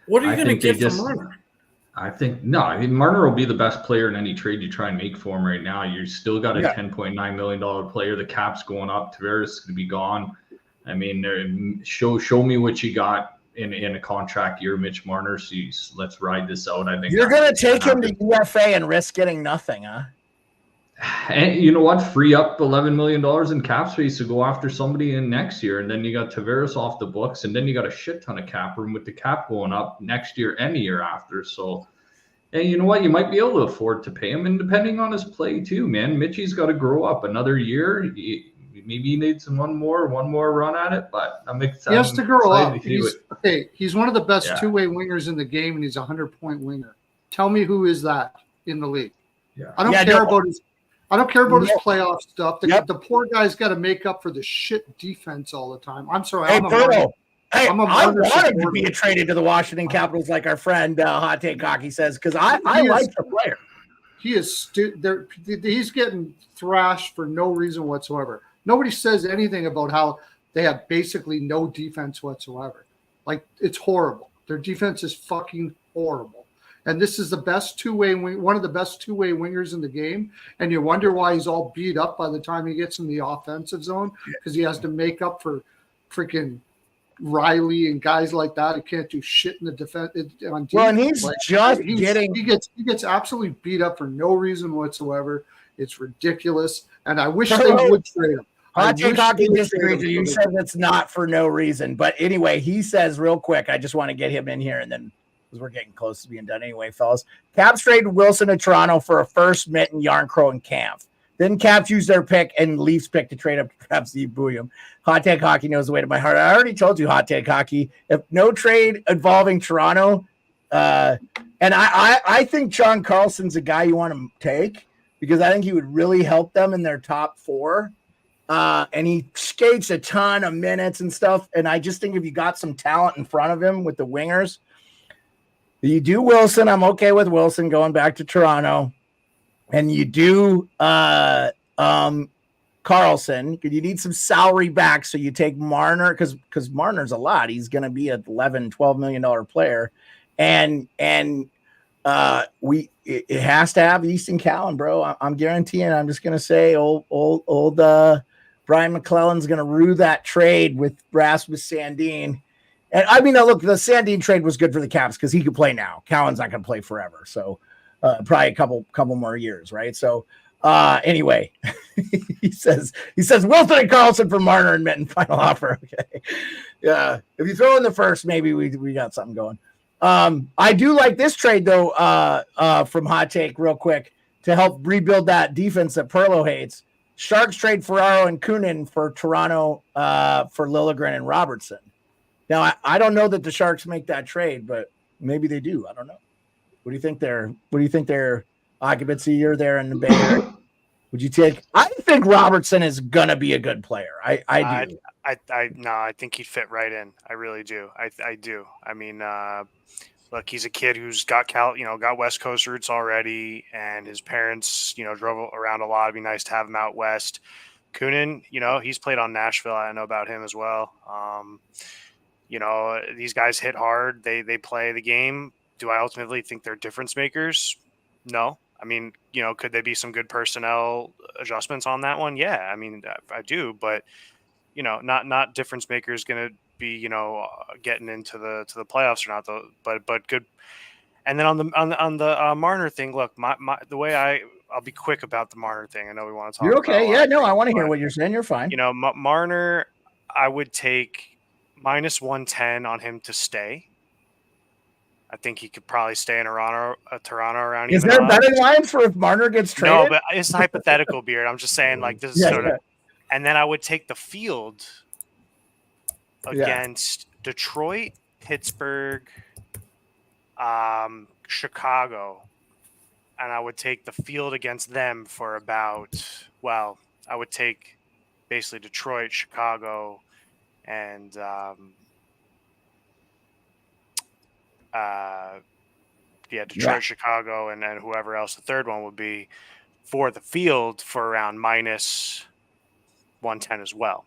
What are you going to get from Marner? I think Marner will be the best player in any trade you try and make for him right now. You still got a $10.9 million player. The cap's going up. Tavares is going to be gone. I mean, show me what you got in a contract year, Mitch Marner. So let's ride this out. I think you're going to take him to UFA and risk getting nothing, huh? And you know what? Free up $11 million in cap space to go after somebody in next year. And then you got Tavares off the books. And then you got a shit ton of cap room with the cap going up next year and the year after. So, and you know what? You might be able to afford to pay him. And depending on his play too, man, Mitchie's got to grow up another year. Maybe he needs one more run at it. But I'm excited. He has to grow up. He's one of the best two-way wingers in the game, and he's a 100-point winger. Tell me who is that in the league? Yeah. I don't care about his playoff stuff. The poor guy's got to make up for the shit defense all the time. I'm sorry. Hey, I wanted to be traded to the Washington Capitals, like our friend Hot Take Hockey says, because I like the player. He is he's getting thrashed for no reason whatsoever. Nobody says anything about how they have basically no defense whatsoever. Like, it's horrible. Their defense is fucking horrible. And this is the best one of the best two-way wingers in the game. And you wonder why he's all beat up by the time he gets in the offensive zone, because he has to make up for freaking Riley and guys like that who can't do shit in the defense. Well, and he gets absolutely beat up for no reason whatsoever. It's ridiculous. And I wish they would trade him. Hot Take Hockey disagrees. You said it's not for no reason. But anyway, he says real quick, I just want to get him in here and then because we're getting close to being done anyway, fellas. Caps traded Wilson to Toronto for a first, Mitten, Yarncrow, and Kampf. Then Caps used their pick and Leafs pick to trade up to perhaps Steve Bouillon. Hot Take Hockey knows the way to my heart. I already told you, Hot Take Hockey, if no trade involving Toronto, and I think John Carlson's a guy you want to take because I think he would really help them in their top four. And he skates a ton of minutes and stuff. And I just think if you got some talent in front of him with the wingers, you do Wilson. I'm okay with Wilson going back to Toronto. And you do Carlson. You need some salary back. So you take Marner because Marner's a lot. He's going to be an $11-12 million player. And it has to have Easton Callan, bro. I'm guaranteeing. I'm just going to say old Brian McClellan's going to rue that trade with Rasmus Sandin. And I mean, look, the Sandin trade was good for the Caps because he could play now. Callan's not going to play forever. So probably a couple more years, right? So anyway, he says Wilson and Carlson for Marner and Mitten final offer. Okay. Yeah. If you throw in the first, maybe we got something going. I do like this trade though, from Hot Take real quick. to help rebuild that defense that Pearlo hates. Sharks trade Ferraro and Kunin for Toronto for Liljegren and Robertson. Now, I don't know that the Sharks make that trade, but maybe they do. I don't know. What do you think their occupancy year there in the Bay Area? Would you take? I think Robertson is gonna be a good player. I do. I think he'd fit right in. I really do. I do. I mean, look, he's a kid who's got got West Coast roots already, and his parents, drove around a lot. It'd be nice to have him out west. Kunin, he's played on Nashville. I know about him as well. These guys hit hard. They play the game. Do I ultimately think they're difference makers? No. I mean, could there be some good personnel adjustments on that one? Yeah, I mean, I do, but not difference makers going to be getting into the playoffs or not, though. But good. And then on the Marner thing, look, my the way I'll be quick about the Marner thing. I know we want to talk. You're okay. Yeah, no, I want to hear what you're saying. You're fine. Marner, I would take -110 on him to stay. I think he could probably stay in Toronto around. Is there betting lines for if Marner gets traded? No, but it's hypothetical, Beard. I'm just saying, like, this is sort of. And then I would take the field against Detroit, Pittsburgh, Chicago, and I would take the field against them for I would take basically Detroit, Chicago, and Detroit, Chicago, and then whoever else the third one would be for the field for around -110 as well.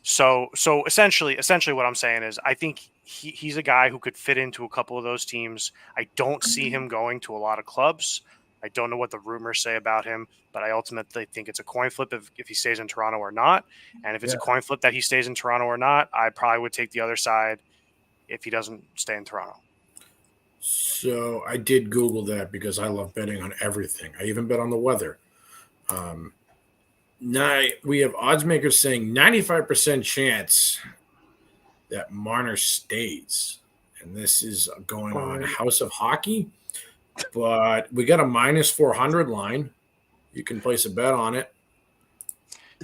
So essentially what I'm saying is I think he's a guy who could fit into a couple of those teams. I don't see him going to a lot of clubs. I don't know what the rumors say about him, but I ultimately think it's a coin flip if he stays in Toronto or not. And if it's a coin flip that he stays in Toronto or not, I probably would take the other side if he doesn't stay in Toronto. So I did Google that because I love betting on everything. I even bet on the weather. Now we have odds makers saying 95% chance that Marner stays. And this is going on House of Hockey. But we got a -400 line. You can place a bet on it.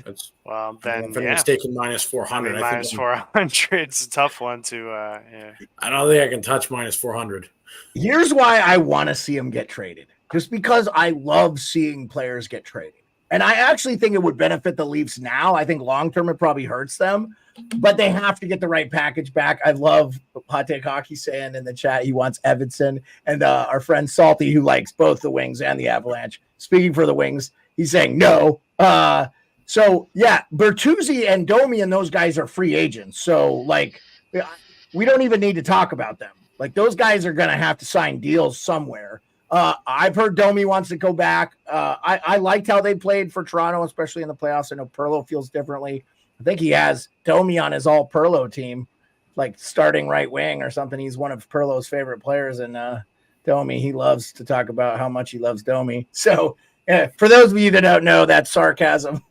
That's well, then if I'm mistaken, -400. I mean, -400. It's a tough one to. I don't think I can touch -400. Here's why I want to see him get traded. Just because I love seeing players get traded. And I actually think it would benefit the Leafs now. I think long-term it probably hurts them. But they have to get the right package back. I love Hot Take Hockey saying in the chat he wants Evanson. And our friend Salty, who likes both the Wings and the Avalanche. Speaking for the Wings, he's saying no. So, Bertuzzi and Domi and those guys are free agents. So, like, we don't even need to talk about them. Like, those guys are going to have to sign deals somewhere. I've heard Domi wants to go back. I liked how they played for Toronto, especially in the playoffs. I know Pearlo feels differently. I think he has Domi on his all Pearlo team, like starting right wing or something. He's one of Pearlo's favorite players. And Domi, he loves to talk about how much he loves Domi. So for those of you that don't know, that's sarcasm.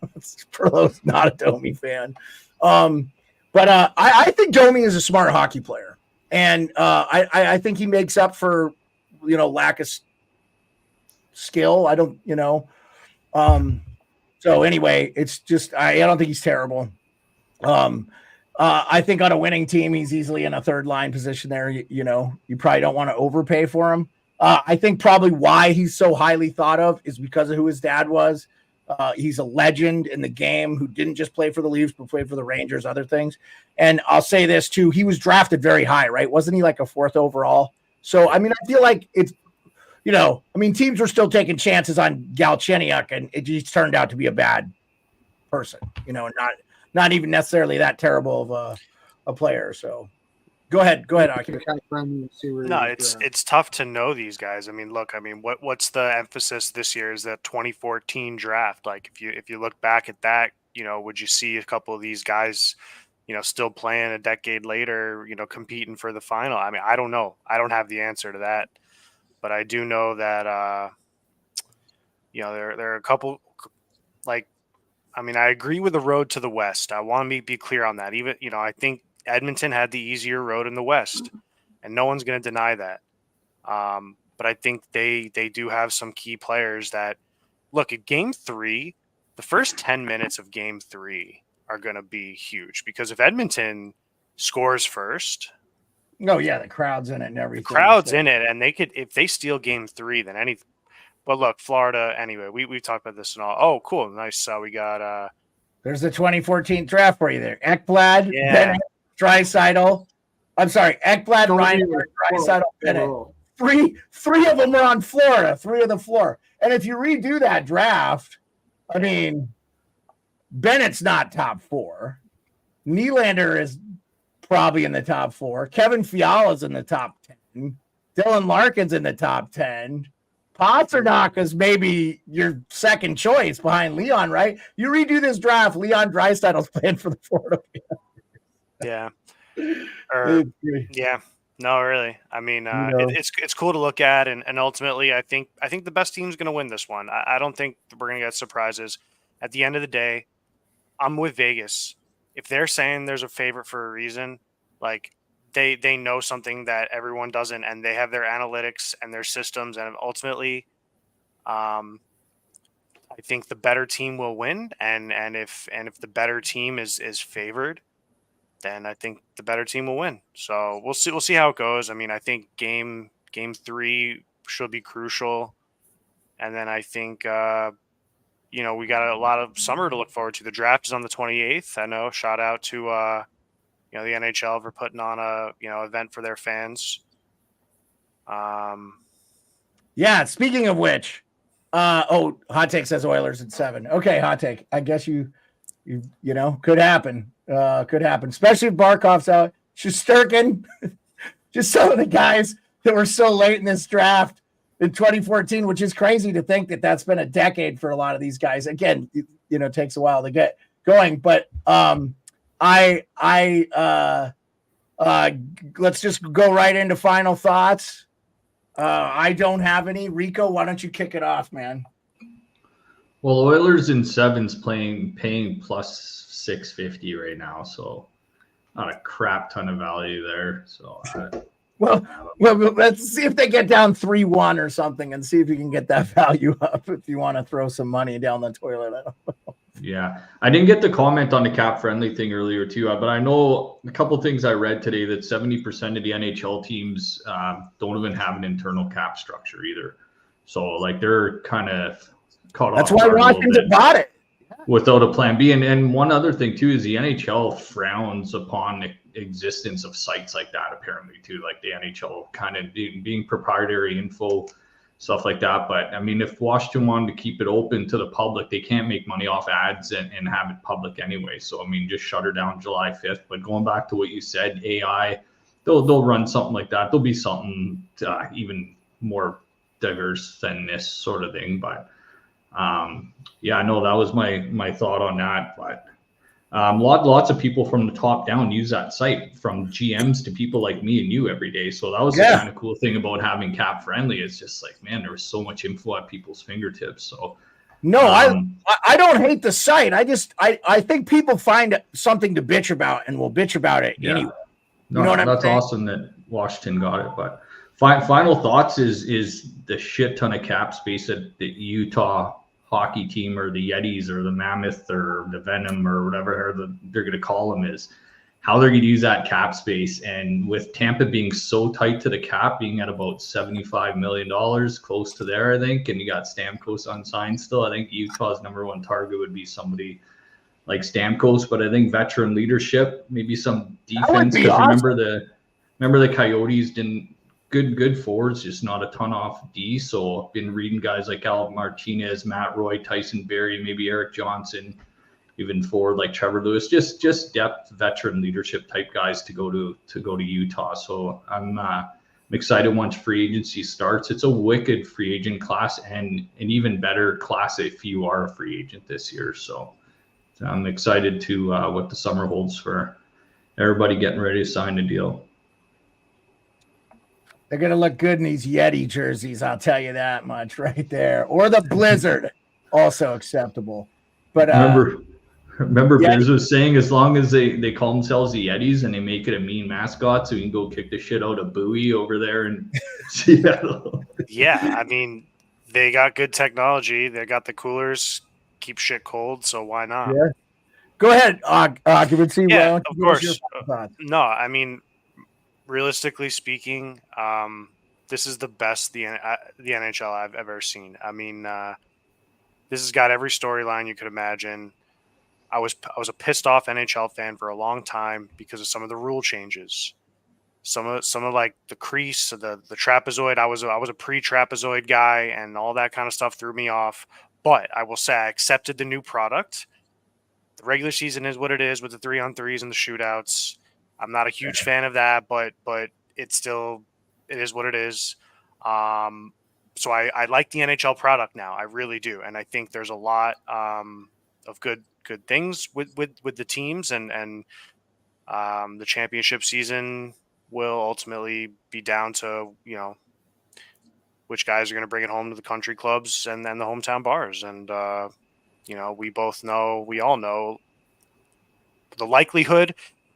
Pearlo's not a Domi fan. But I think Domi is a smart hockey player. And I think he makes up for, lack of skill. I don't, so anyway, it's just, I don't think he's terrible. I think on a winning team, he's easily in a third line position there. You probably don't want to overpay for him. I think probably why he's so highly thought of is because of who his dad was. He's a legend in the game who didn't just play for the Leafs, but played for the Rangers, other things. And I'll say this too. He was drafted very high, right? Wasn't he like a 4th overall? So, I mean, I feel like it's, teams were still taking chances on Galchenyuk, and it just turned out to be a bad person, not even necessarily that terrible of a player. So go ahead, Occupancy. No, it's tough to know these guys. I mean, look, what's the emphasis this year is that 2014 draft. Like if you look back at that, would you see a couple of these guys, still playing a decade later, competing for the final? I mean, I don't know. I don't have the answer to that. But I do know that, there are a couple, I agree with the road to the West. I want to be clear on that. Even, I think Edmonton had the easier road in the West, and no one's going to deny that. But I think they do have some key players that look at Game 3. The first 10 minutes of Game 3 are going to be huge because if Edmonton scores first, oh yeah, the crowd's in it and everything. The crowd's in it, and they could, if they steal Game 3, then anything. But look, Florida. Anyway, we've talked about this and all. Oh, cool, nice. We got. There's the 2014 draft for you there. Ekblad, Yeah. Bennett, Draisaitl. I'm sorry, Ekblad, Reinhart, Draisaitl, Bennett. Three of them are on Florida. 3 of the floor. And if you redo that draft, I mean, Bennett's not top 4. Nylander is probably in the top 4. Kevin Fiala's in the top 10. Dylan Larkin's in the top 10. Pasternak is maybe your second choice behind Leon, right? You redo this draft, Leon Draisaitl's playing for the Florida Panthers. Yeah. Yeah. No, really. I mean, it's cool to look at, and ultimately, I think the best team's going to win this one. I don't think we're going to get surprises. At the end of the day, I'm with Vegas. If they're saying there's a favorite for a reason, like they know something that everyone doesn't, and they have their analytics and their systems, and ultimately, I think the better team will win. And if the better team is favored, then I think the better team will win. So we'll see how it goes. I mean, I think game 3 should be crucial, and then I think we got a lot of summer to look forward to. The draft is on the 28th. I know. Shout out to the NHL for putting on a event for their fans. Yeah. Speaking of which, Hot Take says Oilers at 7. Okay, Hot Take. I guess you could happen. Could happen, especially if Barkov's out. Shesterkin, just some of the guys that were so late in this draft in 2014, which is crazy to think that that's been a decade for a lot of these guys. Again, it takes a while to get going, but let's just go right into final thoughts. I don't have any. Rico, why don't you kick it off, man? Well, Oilers in 7's paying plus 650 right now, so not a crap ton of value there. So well, let's see if they get down 3-1 or something, and see if you can get that value up. If you want to throw some money down the toilet, I don't know. Yeah, I didn't get to comment on the cap friendly thing earlier too, but I know a couple of things I read today that 70% of the NHL teams don't even have an internal cap structure either. So like they're kind of caught off. That's why Washington bought it without a plan B. And one other thing too is the NHL frowns upon the existence of sites like that apparently too, like the NHL kind of being proprietary info, stuff like that. But I mean, if Washington wanted to keep it open to the public, they can't make money off ads and have it public anyway. So I mean, just shut her down July 5th. But going back to what you said, AI, they'll run something like that. There'll be something even more diverse than this sort of thing. But yeah, no, that was my thought on that. But lots of people from the top down use that site, from GMs to people like me and you every day. So that was the kind of cool thing about having cap friendly. It's just like, man, there was so much info at people's fingertips. So no, I don't hate the site. I think people find something to bitch about and will bitch about it anyway. No, that's awesome that Washington got it. But final thoughts is the shit ton of cap space that the Utah hockey team or the Yetis or the Mammoth or the Venom or whatever they're going to call them, is how they're going to use that cap space. And with Tampa being so tight to the cap, being at about $75 million, close to there, I think, and you got Stamkos unsigned still, I think Utah's number one target would be somebody like Stamkos. But I think veteran leadership, maybe some defense. Because awesome. Remember the Coyotes didn't. Good forwards, just not a ton off D. So I've been reading guys like Al Martinez, Matt Roy, Tyson Berry, maybe Eric Johnson, even forward like Trevor Lewis, just depth, veteran leadership type guys to go to Utah. So I'm excited once free agency starts. It's a wicked free agent class and an even better class if you are a free agent this year. So I'm excited to what the summer holds for everybody getting ready to sign a deal. They're going to look good in these Yeti jerseys, I'll tell you that much right there. Or the Blizzard, also acceptable. But remember Biz was saying, as long as they call themselves the Yetis and they make it a mean mascot so you can go kick the shit out of Bowie over there in Seattle. Yeah, I mean, They got good technology. They got the coolers, keep shit cold. So why not? Yeah. Go ahead, Occupancy. Yeah, of course. No, I mean, realistically speaking, this is the best the NHL I've ever seen. I mean, this has got every storyline you could imagine. I was a pissed off NHL fan for a long time because of some of the rule changes. Some of like the crease, the trapezoid. I was a pre-trapezoid guy, and all that kind of stuff threw me off. But I will say I accepted the new product. The regular season is what it is with the 3-on-3s and the shootouts. I'm not a huge fan of that, but it is what it is. So I like the NHL product now. I really do, and I think there's a lot of good things with the teams, and the championship season will ultimately be down to which guys are going to bring it home to the country clubs and then the hometown bars, and we all know the likelihood.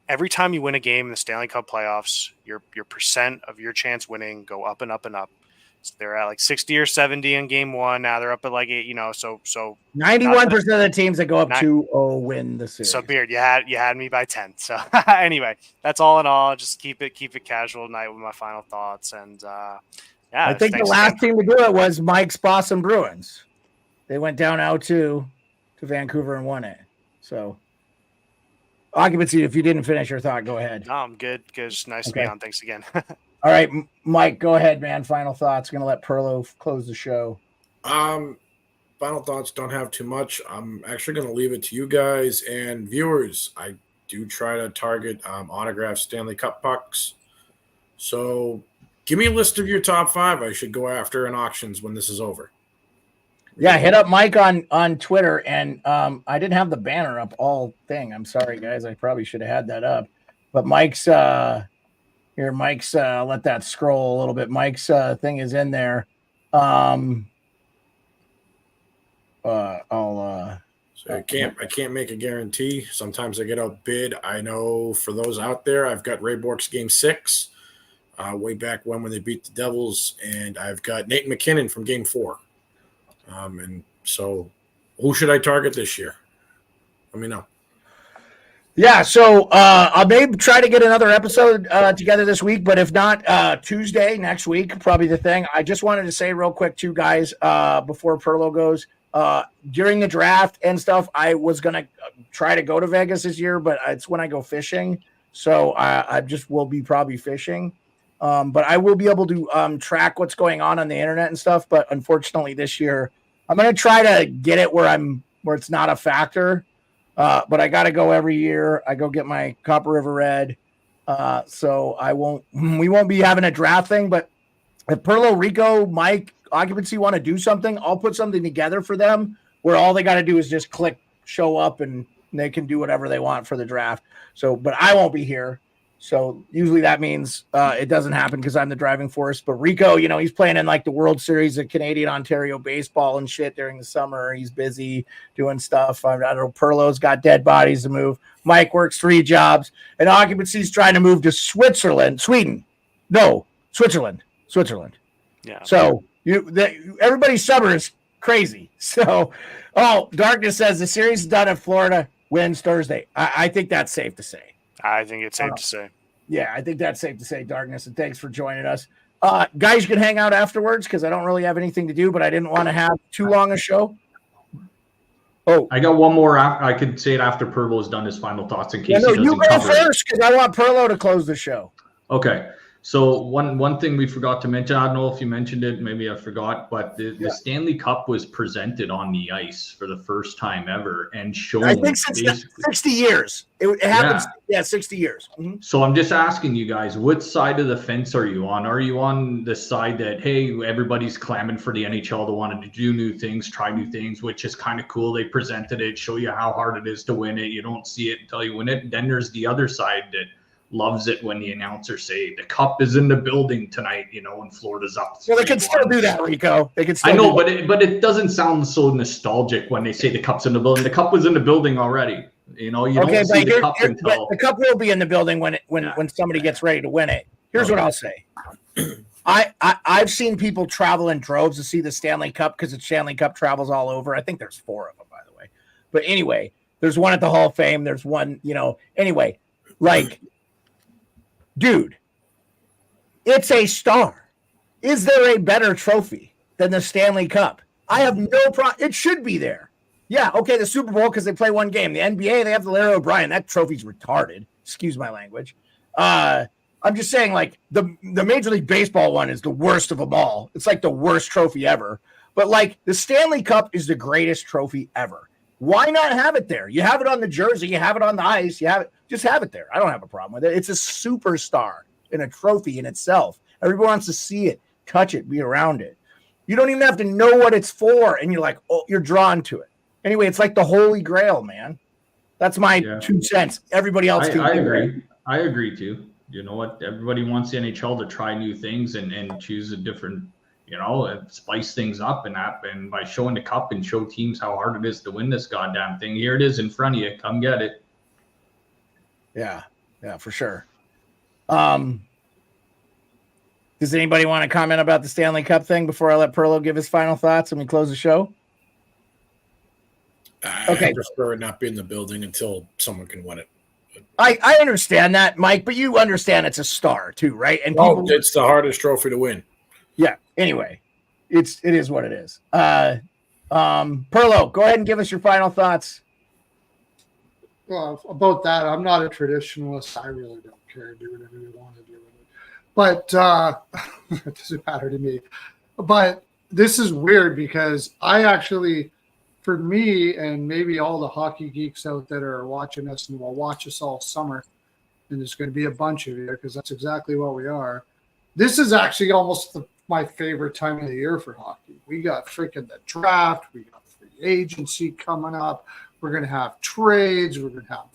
Every time you win a game in the Stanley Cup playoffs, your percent of your chance winning go up and up and up. So they're at like 60 or 70 in game one. Now they're up at like 8, so 91% of the teams that go up 2-0 win the series. So Beard, you had me by 10. So anyway, that's all in all. Just keep it casual tonight with my final thoughts. And I think the last team to do it was Mike's Boston Bruins. They went down 0-2 to Vancouver and won it. So Occupancy, if you didn't finish your thought, go ahead. No, I'm good. It's nice to be on. Thanks again. All right, Mike, go ahead, man. Final thoughts. Going to let Pearlo close the show. Final thoughts, don't have too much. I'm actually going to leave it to you guys and viewers. I do try to target autographed Stanley Cup pucks. So give me a list of your top 5 I should go after in auctions when this is over. Yeah, hit up Mike on Twitter, and I didn't have the banner up all thing. I'm sorry, guys. I probably should have had that up. But Mike's let that scroll a little bit. Mike's thing is in there. So I can't make a guarantee. Sometimes I get outbid. I know for those out there, I've got Ray Bourque's Game 6, way back when they beat the Devils, and I've got Nate McKinnon from Game 4. And so who should I target this year? Let me know. Yeah, so I'll maybe try to get another episode together this week, but if not, Tuesday next week, probably the thing. I just wanted to say real quick, too, guys, before Pearlo goes, during the draft and stuff, I was going to try to go to Vegas this year, but it's when I go fishing, so I just will be probably fishing. But I will be able to track what's going on the internet and stuff. But unfortunately, this year I'm going to try to get it where it's not a factor. But I got to go every year. I go get my Copper River Red. So we won't be having a draft thing. But if Pearlo, Rico, Mike, Occupancy want to do something, I'll put something together for them where all they got to do is just click show up and they can do whatever they want for the draft. So, but I won't be here. So usually that means it doesn't happen because I'm the driving force. But Rico, he's playing in like the World Series of Canadian Ontario baseball and shit during the summer. He's busy doing stuff. I don't know. Pearlo's got dead bodies to move. Mike works 3 jobs. And Occupancy's trying to move to Switzerland. Switzerland. Yeah. So everybody's summer is crazy. So, Darkness says the series is done in Florida, wins Thursday. I think that's safe to say. I think it's safe to say. Yeah, I think that's safe to say, Darkness, and thanks for joining us. Guys, you can hang out afterwards because I don't really have anything to do, but I didn't want to have too long a show. Oh, I got one more. I could say it after Pearlo has done his final thoughts in case he doesn't you go cover first because I want Pearlo to close the show. Okay. So one thing we forgot to mention, I don't know if you mentioned it, maybe I forgot, but the Stanley Cup was presented on the ice for the first time ever and shown. I think since 60 years. It happens. Yeah, 60 years. Mm-hmm. So I'm just asking you guys, what side of the fence are you on? Are you on the side that, hey, everybody's clamoring for the NHL to want to do new things, try new things, which is kind of cool. They presented it, show you how hard it is to win it. You don't see it until you win it. Then there's the other side that loves it when the announcers say the cup is in the building tonight, and Florida's up. Well, they can still do that, Rico. They can still. I know, but it doesn't sound so nostalgic when they say the cup's in the building. The cup was in the building already. You don't see the cup until the cup will be in the building when somebody gets ready to win it. Here's what I'll say. I've seen people travel in droves to see the Stanley Cup because the Stanley Cup travels all over. I think there's 4 of them, by the way. But anyway, there's one at the Hall of Fame. There's one, anyway, like, dude, it's a star. Is there a better trophy than the Stanley Cup? I have no problem. It should be there. Yeah, okay, the Super Bowl because they play one game. The NBA, they have the Larry O'Brien. That trophy's retarded. Excuse my language. I'm just saying, like, the Major League Baseball one is the worst of them all. It's like the worst trophy ever. But, like, the Stanley Cup is the greatest trophy ever. Why not have it there? You have it on the jersey. You have it on the ice. Just have it there. I don't have a problem with it. It's a superstar and a trophy in itself. Everyone wants to see it, touch it, be around it. You don't even have to know what it's for, and you're like, oh, you're drawn to it. Anyway, it's like the Holy Grail, man. That's my 2 cents. Everybody else I agree. I agree too. You know what? Everybody wants the NHL to try new things and choose a different, and spice things up and by showing the cup and show teams how hard it is to win this goddamn thing. Here it is in front of you. Come get it. Yeah, for sure. Does anybody want to comment about the Stanley Cup thing before I let Pearlo give his final thoughts and we close the show? Okay. I prefer it not be in the building until someone can win it. I understand that, Mike, but you understand it's a star too, right? And it's the hardest trophy to win. Yeah. Anyway, it is what it is. Pearlo, go ahead and give us your final thoughts. Well, about that, I'm not a traditionalist. I really don't care. Do whatever you want to do with it. But it doesn't matter to me. But this is weird because I actually, for me, and maybe all the hockey geeks out that are watching us and will watch us all summer, and there's going to be a bunch of you because that's exactly what we are. This is actually almost my favorite time of the year for hockey. We got freaking the draft. We got free agency coming up. We're going to have trades. We're going to have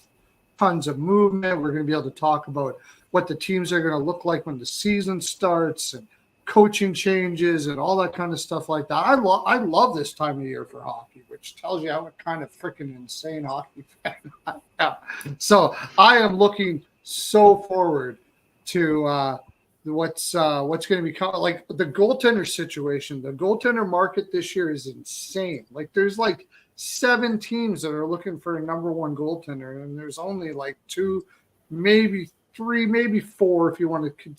tons of movement. We're going to be able to talk about what the teams are going to look like when the season starts and coaching changes and all that kind of stuff like that. I love this time of year for hockey, which tells you what kind of freaking insane hockey fan I am. So I am looking so forward to what's going to become. Like the goaltender situation. The goaltender market this year is insane. Like there's like 7 teams that are looking for a number 1 goaltender, and there's only like 2, maybe 3, maybe 4 if you want to.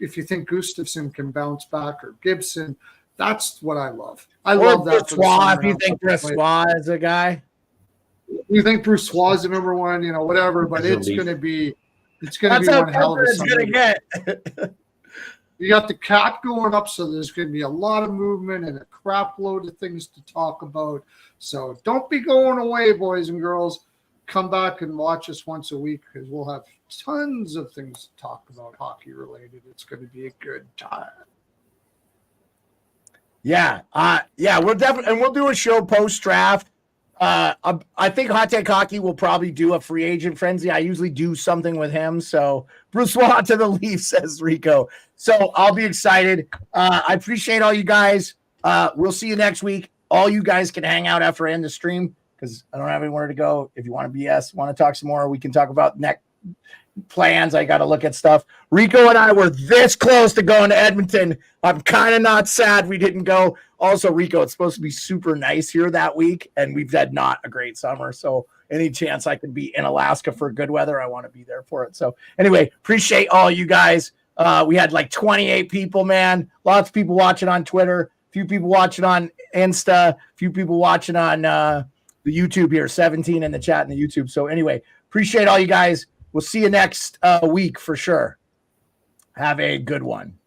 If you think Gustafsson can bounce back or Gibson, that's what I love. I love that. Brossoit, if you think Brossoit is a guy, you think Brossoit is the number 1, whatever. But it's going to be one hell of a summer. You got the cap going up, so there's going to be a lot of movement and a crap load of things to talk about. So don't be going away, boys and girls. Come back and watch us once a week because we'll have tons of things to talk about hockey related. It's going to be a good time. Yeah. We'll definitely, and we'll do a show post draft. I think Hot Take Hockey will probably do a free agent frenzy. I usually do something with him. So Brossoit to the Leafs, says Rico. So I'll be excited. I appreciate all you guys. We'll see you next week. All you guys can hang out after I end the stream because I don't have anywhere to go. If you want to BS, want to talk some more, we can talk about next plans. I got to look at stuff. Rico and I were this close to going to Edmonton. I'm kind of not sad we didn't go. Also, Rico, it's supposed to be super nice here that week, and we've had not a great summer. So any chance I can be in Alaska for good weather, I want to be there for it. So anyway, appreciate all you guys. We had like 28 people, man. Lots of people watching on Twitter. A few people watching on Insta. A few people watching on the YouTube here. 17 in the chat and the YouTube. So anyway, appreciate all you guys. We'll see you next week for sure. Have a good one.